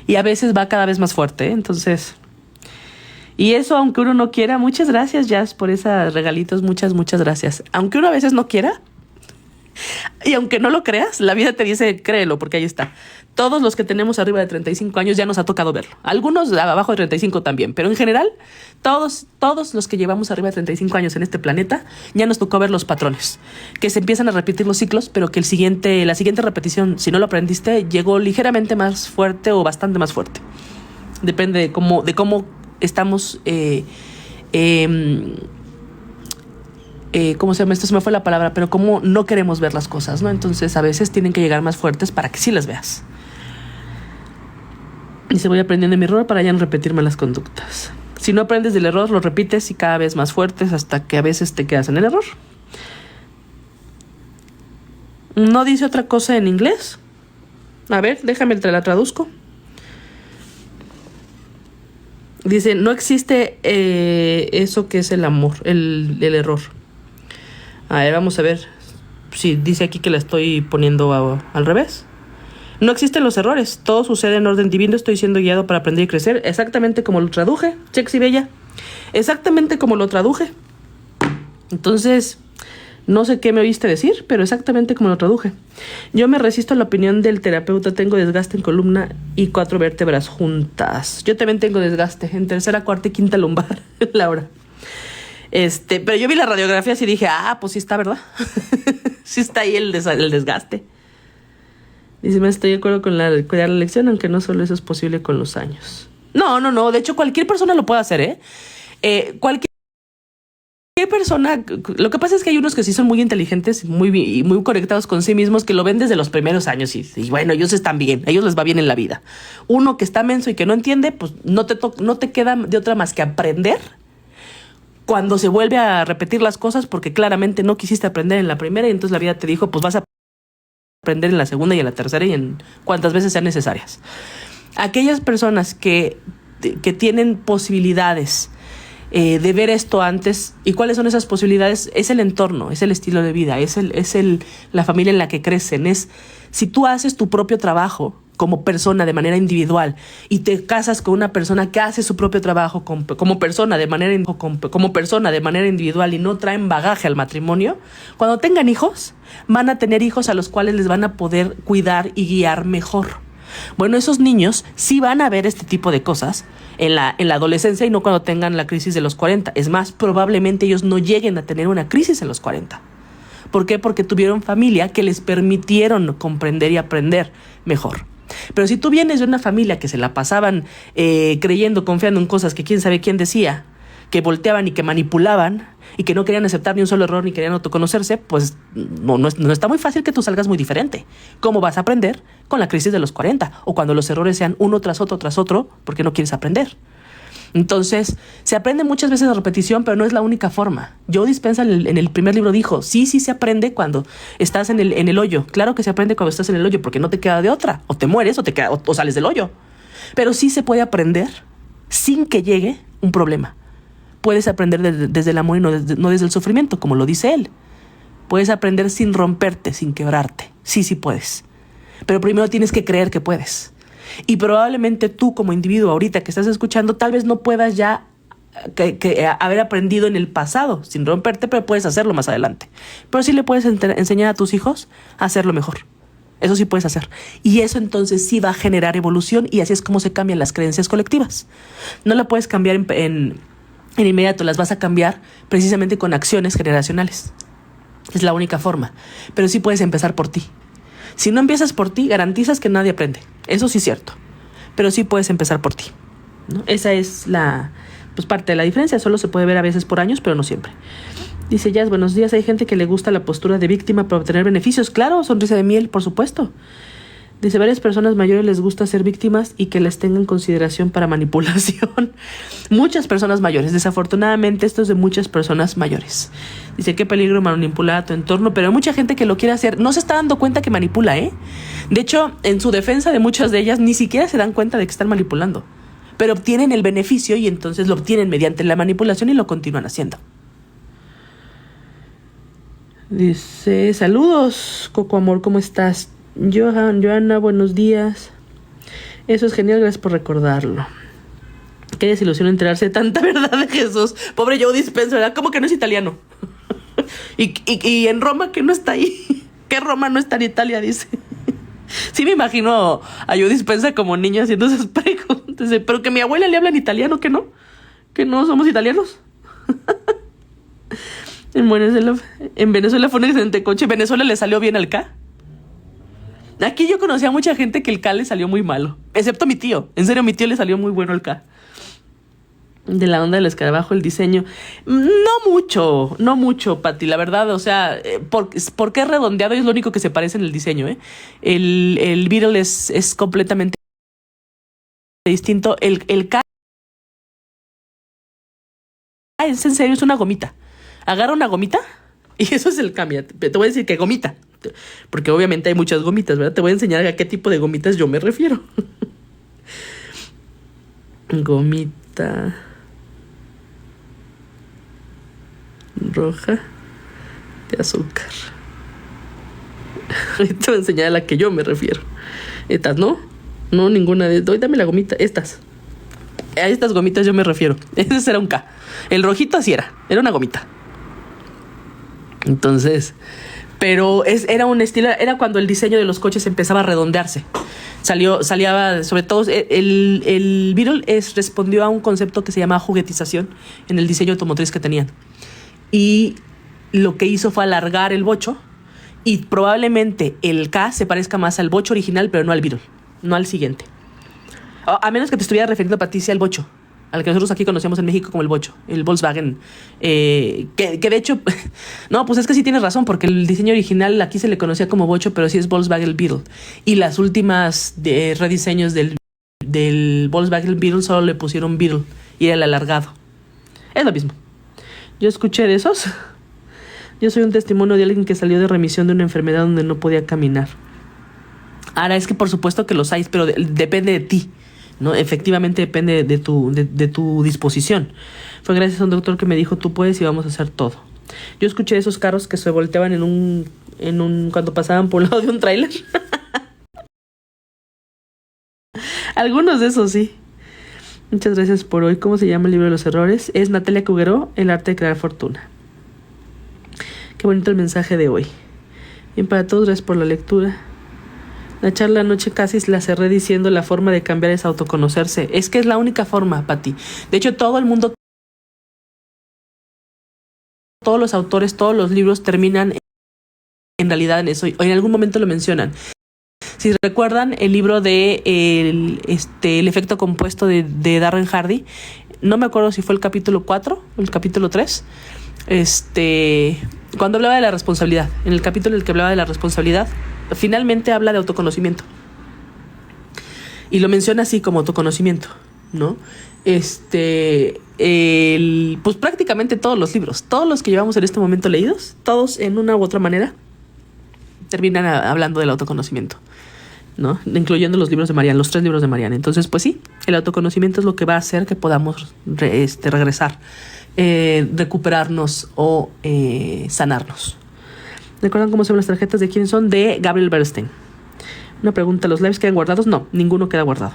Y a veces va cada vez más fuerte, Entonces, y eso aunque uno no quiera, muchas gracias, Jazz, por esos regalitos, muchas gracias. Aunque uno a veces no quiera, y aunque no lo creas, la vida te dice, créelo, porque ahí está. Todos los que tenemos arriba de 35 años ya nos ha tocado verlo. Algunos abajo de 35 también, pero en general, todos los que llevamos arriba de 35 años en este planeta, ya nos tocó ver los patrones. Que se empiezan a repetir los ciclos, pero que la siguiente repetición, si no lo aprendiste, llegó ligeramente más fuerte o bastante más fuerte. Depende de cómo estamos... ¿cómo se llama? Esto se me fue la palabra, pero cómo no queremos ver las cosas, ¿no? Entonces a veces tienen que llegar más fuertes para que sí las veas. Y se voy aprendiendo de mi error para ya no repetirme las conductas. Si no aprendes del error, lo repites y cada vez más fuertes hasta que a veces te quedas en el error. ¿No dice otra cosa en inglés? A ver, déjame te la traduzco. Dice, no existe eso que es el amor, el error. A ver, vamos a ver si dice aquí que la estoy poniendo al revés. No existen los errores, todo sucede en orden divino, estoy siendo guiado para aprender y crecer, exactamente como lo traduje, Chexi Bella, exactamente como lo traduje. Entonces, no sé qué me oíste decir, pero exactamente como lo traduje. Yo me resisto a la opinión del terapeuta, tengo desgaste en columna y 4 vértebras juntas. Yo también tengo desgaste en tercera, cuarta y quinta lumbar, Laura. Pero yo vi la radiografía y dije, pues sí está, ¿verdad? Sí está ahí el desgaste. Dice, me estoy de acuerdo con cuidar la lección, aunque no solo eso es posible con los años. No. De hecho, cualquier persona lo puede hacer, cualquier persona. Lo que pasa es que hay unos que sí son muy inteligentes, muy conectados con sí mismos, que lo ven desde los primeros años y bueno, ellos están bien, a ellos les va bien en la vida. Uno que está menso y que no entiende, pues no te queda de otra más que aprender cuando se vuelve a repetir las cosas, porque claramente no quisiste aprender en la primera y entonces la vida te dijo, pues vas a aprender en la segunda y en la tercera y en cuantas veces sean necesarias. Aquellas personas que tienen posibilidades de ver esto antes. ¿Y cuáles son esas posibilidades? Es el entorno, es el estilo de vida, es la familia en la que crecen. Si tú haces tu propio trabajo como persona de manera individual y te casas con una persona que hace su propio trabajo como persona de manera individual y no traen bagaje al matrimonio, cuando tengan hijos, van a tener hijos a los cuales les van a poder cuidar y guiar mejor. Bueno, esos niños sí van a ver este tipo de cosas en la adolescencia y no cuando tengan la crisis de los 40. Es más, probablemente ellos no lleguen a tener una crisis en los 40. ¿Por qué? Porque tuvieron familia que les permitieron comprender y aprender mejor. Pero si tú vienes de una familia que se la pasaban creyendo, confiando en cosas que quién sabe quién decía, que volteaban y que manipulaban y que no querían aceptar ni un solo error ni querían autoconocerse, pues no está muy fácil que tú salgas muy diferente. ¿Cómo vas a aprender? Con la crisis de los 40 o cuando los errores sean uno tras otro porque no quieres aprender. Entonces, se aprende muchas veces de repetición, pero no es la única forma. Joe Dispenza en el primer libro dijo, sí se aprende cuando estás en el hoyo. Claro que se aprende cuando estás en el hoyo porque no te queda de otra. O te mueres o sales del hoyo. Pero sí se puede aprender sin que llegue un problema. Puedes aprender desde el amor y no desde el sufrimiento, como lo dice él. Puedes aprender sin romperte, sin quebrarte. Sí puedes. Pero primero tienes que creer que puedes. Y probablemente tú como individuo ahorita que estás escuchando tal vez no puedas ya haber aprendido en el pasado sin romperte, pero puedes hacerlo más adelante. Pero sí le puedes enseñar a tus hijos a hacerlo mejor. Eso sí puedes hacer. Y eso entonces sí va a generar evolución y así es como se cambian las creencias colectivas. No la puedes cambiar en inmediato, las vas a cambiar precisamente con acciones generacionales. Es la única forma. Pero sí puedes empezar por ti. Si no empiezas por ti, garantizas que nadie aprende. Eso sí es cierto. Pero sí puedes empezar por ti, ¿no? Esa es parte de la diferencia. Solo se puede ver a veces por años, pero no siempre. Dice Jazz, buenos días. Hay gente que le gusta la postura de víctima para obtener beneficios. Claro, sonrisa de miel, por supuesto. Dice, varias personas mayores les gusta ser víctimas y que les tengan consideración para manipulación. Muchas personas mayores. Desafortunadamente, esto es de muchas personas mayores. Dice, qué peligro manipular a tu entorno, pero hay mucha gente que lo quiere hacer. No se está dando cuenta que manipula, ¿eh? De hecho, en su defensa de muchas de ellas, ni siquiera se dan cuenta de que están manipulando. Pero obtienen el beneficio y entonces lo obtienen mediante la manipulación y lo continúan haciendo. Dice, saludos, Coco Amor, ¿cómo estás? Johanna, buenos días. Eso es genial, gracias por recordarlo. Qué desilusión enterarse de tanta verdad de Jesús. Pobre Joe Dispenza, ¿verdad? ¿Cómo que no es italiano? y en Roma, que no está ahí. ¿Qué Roma no está en Italia? Dice. Sí me imagino a Joe Dispenza como niño haciendo esas preguntas. Pero que mi abuela le habla en italiano, ¿que no? ¿Que no somos italianos? En Venezuela fue un excelente coche. ¿Venezuela le salió bien al K? Aquí yo conocí a mucha gente que el K le salió muy malo. Excepto mi tío. En serio, mi tío le salió muy bueno el K. De la onda del escarabajo, el diseño. No mucho, Pati, la verdad. O sea, porque es redondeado y es lo único que se parece en el diseño, ¿eh? El Beetle es completamente distinto. El K es en serio, es una gomita. Agarra una gomita y eso es el cambio. Te voy a decir que gomita. Porque obviamente hay muchas gomitas, ¿verdad? Te voy a enseñar a qué tipo de gomitas yo me refiero. Gomita roja de azúcar. Ahorita te voy a enseñar a la que yo me refiero. Estas, ¿no? No, ninguna de... Dame la gomita. Estas. A estas gomitas yo me refiero. Ese era un K. El rojito así era una gomita. Entonces... Pero era un estilo, era cuando el diseño de los coches empezaba a redondearse. Salía, sobre todo, el Beetle respondió a un concepto que se llama juguetización en el diseño automotriz que tenían. Y lo que hizo fue alargar el bocho y probablemente el K se parezca más al bocho original, pero no al Beetle, no al siguiente. A menos que te estuviera refiriendo, Patricia, al bocho, al que nosotros aquí conocemos en México como el bocho, el Volkswagen, que de hecho, no, pues es que sí tienes razón, porque el diseño original aquí se le conocía como bocho, pero sí es Volkswagen Beetle, y las últimas rediseños del Volkswagen Beetle solo le pusieron Beetle, y era el alargado. Es lo mismo. Yo escuché de esos. Yo soy un testimonio de alguien que salió de remisión de una enfermedad donde no podía caminar. Ahora, es que por supuesto que los hay, pero depende de ti. ¿no? Efectivamente depende de tu disposición. Fue gracias a un doctor que me dijo, tú puedes y vamos a hacer todo. Yo escuché esos carros que se volteaban cuando pasaban por un lado de un tráiler. Algunos de esos sí. Muchas gracias por hoy. ¿Cómo se llama el libro de los errores? Es Natalia Cugueró, El arte de crear fortuna. Qué bonito el mensaje de hoy. Bien para todos, gracias por la lectura. La charla anoche casi la cerré diciendo la forma de cambiar es autoconocerse. Es que es la única forma, Pati. De hecho, todo el mundo, todos los autores, todos los libros terminan en realidad en eso. O en algún momento lo mencionan. Si recuerdan el libro de el efecto compuesto de Darren Hardy, no me acuerdo si fue el capítulo 4 o el capítulo 3, cuando hablaba de la responsabilidad, en el capítulo en el que hablaba de la responsabilidad, finalmente habla de autoconocimiento. Y lo menciona así como autoconocimiento, ¿no? Pues prácticamente todos los libros, todos los que llevamos en este momento leídos, todos en una u otra manera, terminan hablando del autoconocimiento, ¿no? Incluyendo los libros de Marianne, los 3 libros de Marianne. Entonces, pues sí, el autoconocimiento es lo que va a hacer que podamos regresar, recuperarnos o sanarnos. ¿Recuerdan cómo se ven las tarjetas? ¿De quién son? De Gabriel Bernstein. Una pregunta, ¿los lives quedan guardados? No, ninguno queda guardado.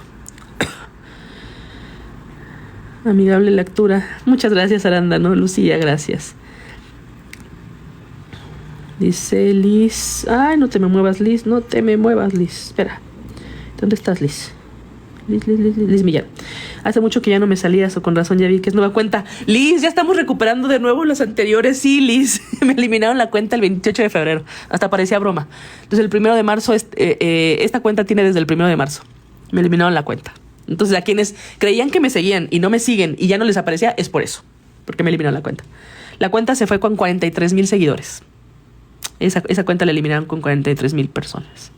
Amigable lectura. Muchas gracias, Aranda, ¿no? Lucía, gracias. Dice Liz. Ay, no te me muevas, Liz. No te me muevas, Liz. Espera. ¿Dónde estás, Liz? Liz Millán. Hace mucho que ya no me salías o con razón ya vi que es nueva cuenta. Liz, ya estamos recuperando de nuevo las anteriores. Sí, Liz. Me eliminaron la cuenta el 28 de febrero. Hasta parecía broma. Entonces el 1 de marzo, esta cuenta tiene desde el 1 de marzo. Me eliminaron la cuenta. Entonces a quienes creían que me seguían y no me siguen y ya no les aparecía, es por eso. Porque me eliminaron la cuenta. La cuenta se fue con 43,000 seguidores. Esa cuenta la eliminaron con 43,000 personas.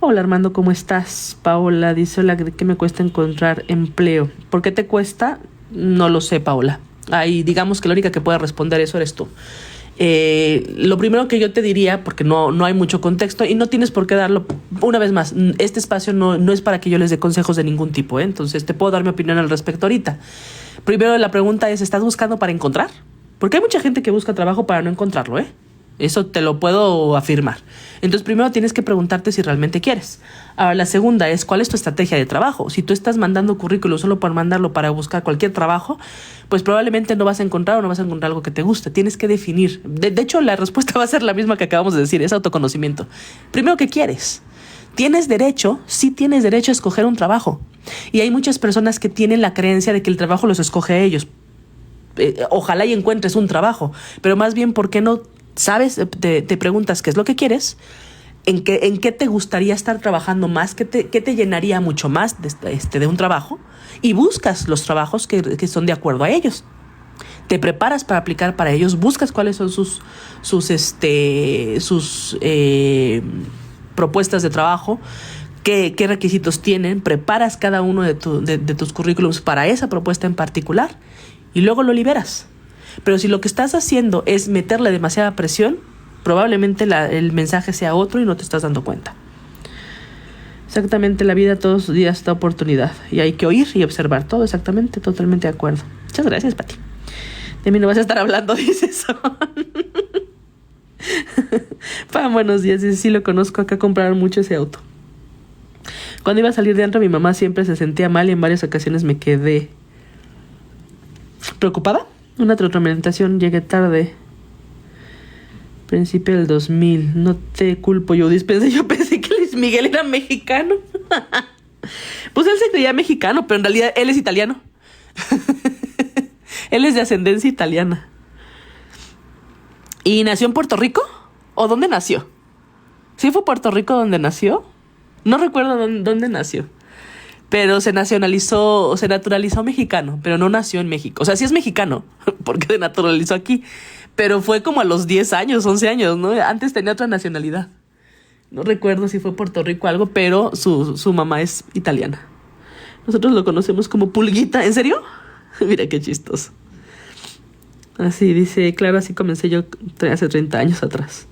Hola Armando, ¿cómo estás? Paola dice, hola, ¿qué me cuesta encontrar empleo? ¿Por qué te cuesta? No lo sé, Paola. Ahí digamos que la única que puede responder eso eres tú. Lo primero que yo te diría, porque no hay mucho contexto y no tienes por qué darlo, una vez más, este espacio no es para que yo les dé consejos de ningún tipo, ¿eh? Entonces te puedo dar mi opinión al respecto ahorita. Primero la pregunta es, ¿estás buscando para encontrar? Porque hay mucha gente que busca trabajo para no encontrarlo, ¿eh? Eso te lo puedo afirmar. Entonces, primero tienes que preguntarte si realmente quieres. Ahora, la segunda es, ¿cuál es tu estrategia de trabajo? Si tú estás mandando currículos solo por mandarlo para buscar cualquier trabajo, pues probablemente no vas a encontrar algo que te guste. Tienes que definir. De hecho, la respuesta va a ser la misma que acabamos de decir, es autoconocimiento. Primero, ¿qué quieres? Sí tienes derecho a escoger un trabajo. Y hay muchas personas que tienen la creencia de que el trabajo los escoge a ellos. Ojalá y encuentres un trabajo, pero más bien, ¿por qué no? ¿Sabes? Te preguntas qué es lo que quieres, en qué te gustaría estar trabajando más, qué te llenaría mucho más de un trabajo, y buscas los trabajos que son de acuerdo a ellos. Te preparas para aplicar para ellos, buscas cuáles son sus propuestas de trabajo, qué requisitos tienen, preparas cada uno de tus currículums para esa propuesta en particular y luego lo liberas. Pero si lo que estás haciendo es meterle demasiada presión, probablemente el mensaje sea otro y no te estás dando cuenta. Exactamente, la vida todos los días da oportunidad y hay que oír y observar todo, exactamente, totalmente de acuerdo. Muchas gracias, Pati. De mí no vas a estar hablando, dice eso. Pam, buenos días, dice, sí lo conozco, acá compraron mucho ese auto. Cuando iba a salir de antro, mi mamá siempre se sentía mal y en varias ocasiones me quedé preocupada. Una retroalimentación, llegué tarde. Principio del 2000. No te culpo, yo dispensé. Yo pensé que Luis Miguel era mexicano. Pues él se creía mexicano, pero en realidad él es italiano. Él es de ascendencia italiana. ¿Y nació en Puerto Rico? ¿O dónde nació? ¿Sí fue Puerto Rico donde nació? No recuerdo dónde nació. Pero se naturalizó mexicano, pero no nació en México. O sea, sí es mexicano, porque se naturalizó aquí. Pero fue como a los 10 años, 11 años, ¿no? Antes tenía otra nacionalidad. No recuerdo si fue Puerto Rico o algo, pero su mamá es italiana. Nosotros lo conocemos como Pulguita. ¿En serio? Mira qué chistoso. Así dice, claro, así comencé yo hace 30 años atrás.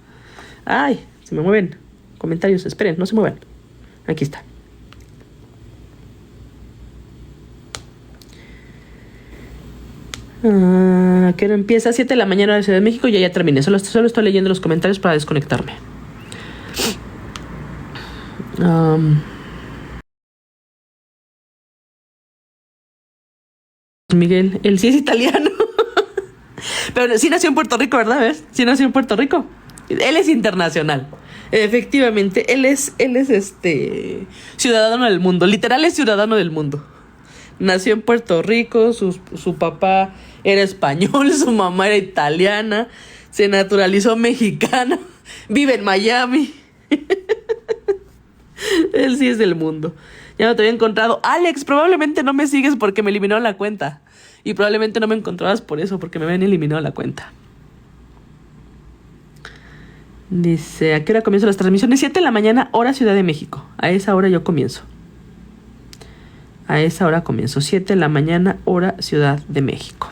Ay, se me mueven comentarios. Esperen, no se muevan. Aquí está. ¿Qué hora empieza? 7 de la mañana en la Ciudad de México. Ya terminé. Solo estoy leyendo los comentarios para desconectarme. Miguel, él sí es italiano. Pero sí nació en Puerto Rico, ¿verdad? ¿Ves? Sí nació en Puerto Rico. Él es internacional. Efectivamente, él es ciudadano del mundo. Literal es ciudadano del mundo. Nació en Puerto Rico, su papá era español, su mamá era italiana, se naturalizó mexicano, vive en Miami. Él sí es del mundo. Ya no te había encontrado. Alex, probablemente no me sigues porque me eliminaron la cuenta. Y probablemente no me encontrabas por eso, porque me habían eliminado la cuenta. Dice, ¿a qué hora comienzan las transmisiones? 7 de la mañana, hora Ciudad de México. A esa hora yo comienzo. A esa hora comienzo. 7 de la mañana, hora Ciudad de México.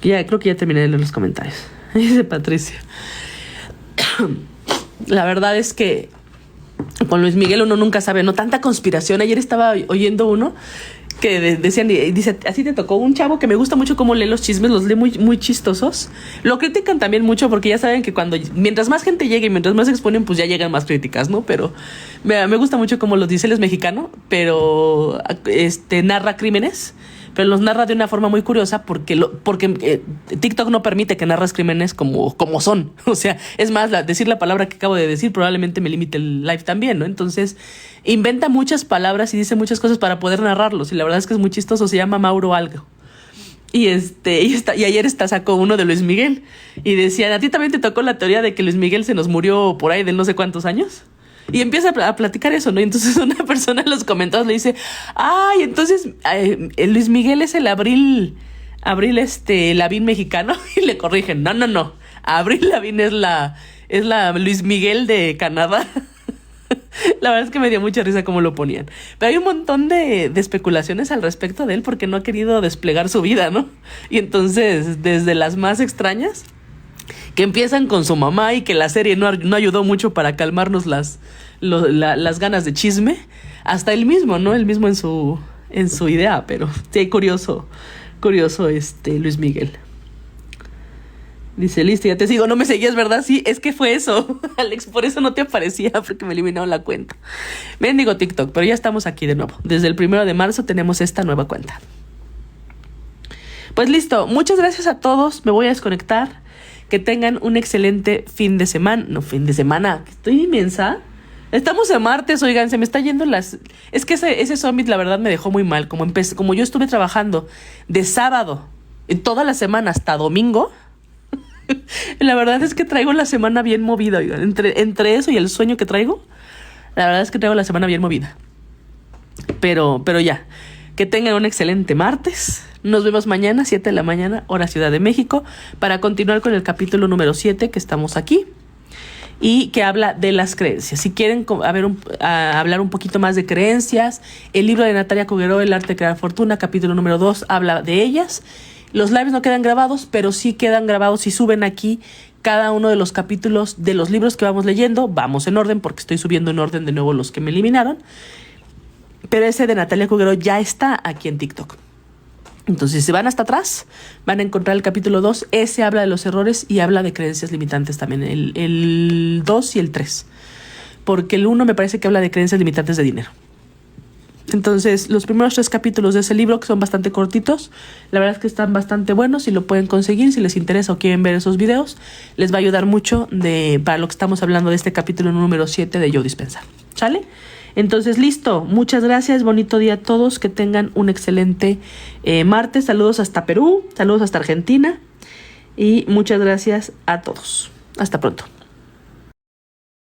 Ya, creo que ya terminé de leer los comentarios. Dice Patricia. La verdad es que con Luis Miguel uno nunca sabe, ¿no? Tanta conspiración. Ayer estaba oyendo uno que decían, dice, así te tocó un chavo que me gusta mucho cómo lee los chismes, los lee muy, muy chistosos. Lo critican también mucho porque ya saben que mientras más gente llegue y mientras más se exponen, pues ya llegan más críticas, ¿no? Pero me gusta mucho cómo los dice, él es mexicano, pero narra crímenes, pero los narra de una forma muy curiosa porque TikTok no permite que narres crímenes como son. O sea, es más, decir la palabra que acabo de decir probablemente me limite el live también, ¿no? Entonces, inventa muchas palabras y dice muchas cosas para poder narrarlos. Y la verdad es que es muy chistoso. Se llama Mauro Algo. Y ayer sacó uno de Luis Miguel. Y decían, ¿a ti también te tocó la teoría de que Luis Miguel se nos murió por ahí de no sé cuántos años? Y empieza a platicar eso, ¿no? Y entonces una persona en los comentarios le dice, ay, entonces Luis Miguel es el Avril Lavigne mexicano. Y le corrigen, no. Avril Lavigne es la Luis Miguel de Canadá. La verdad es que me dio mucha risa cómo lo ponían. Pero hay un montón de especulaciones al respecto de él porque no ha querido desplegar su vida, ¿no? Y entonces, desde las más extrañas, que empiezan con su mamá y que la serie no ayudó mucho para calmarnos las ganas de chisme, hasta él mismo, ¿no? Él mismo en su idea, pero sí, curioso Luis Miguel. Dice, listo, ya te sigo. No me seguías, ¿verdad? Sí, es que fue eso, Alex. Por eso no te aparecía, porque me eliminaron la cuenta. Digo TikTok, pero ya estamos aquí de nuevo. Desde el 1 de marzo tenemos esta nueva cuenta. Pues listo. Muchas gracias a todos. Me voy a desconectar. Que tengan un excelente fin de semana. No, fin de semana. Estoy inmensa. Estamos en martes, oigan, se me está yendo Es que ese summit, la verdad, me dejó muy mal. Como yo estuve trabajando de sábado toda la semana hasta domingo. La verdad es que traigo la semana bien movida, oigan. Entre eso y el sueño que traigo, la verdad es que traigo la semana bien movida. Pero ya. Que tengan un excelente martes. Nos vemos mañana, 7 de la mañana, hora Ciudad de México, para continuar con el capítulo número 7 que estamos aquí. Y que habla de las creencias. Si quieren hablar un poquito más de creencias, el libro de Natalia Cugueró, El arte de crear fortuna, capítulo número 2, habla de ellas. Los lives no quedan grabados, pero sí quedan grabados y suben aquí cada uno de los capítulos de los libros que vamos leyendo. Vamos en orden porque estoy subiendo en orden de nuevo los que me eliminaron. Pero ese de Natalia Cugueró ya está aquí en TikTok. Entonces, si van hasta atrás, van a encontrar el capítulo 2. Ese habla de los errores y habla de creencias limitantes también. El 2 y el 3. Porque el 1 me parece que habla de creencias limitantes de dinero. Entonces, los primeros 3 capítulos de ese libro, que son bastante cortitos, la verdad es que están bastante buenos. Si lo pueden conseguir, si les interesa o quieren ver esos videos, les va a ayudar mucho para lo que estamos hablando de este capítulo número 7 de Joe Dispenza. ¿Sale? Entonces, listo. Muchas gracias. Bonito día a todos. Que tengan un excelente martes. Saludos hasta Perú. Saludos hasta Argentina. Y muchas gracias a todos. Hasta pronto.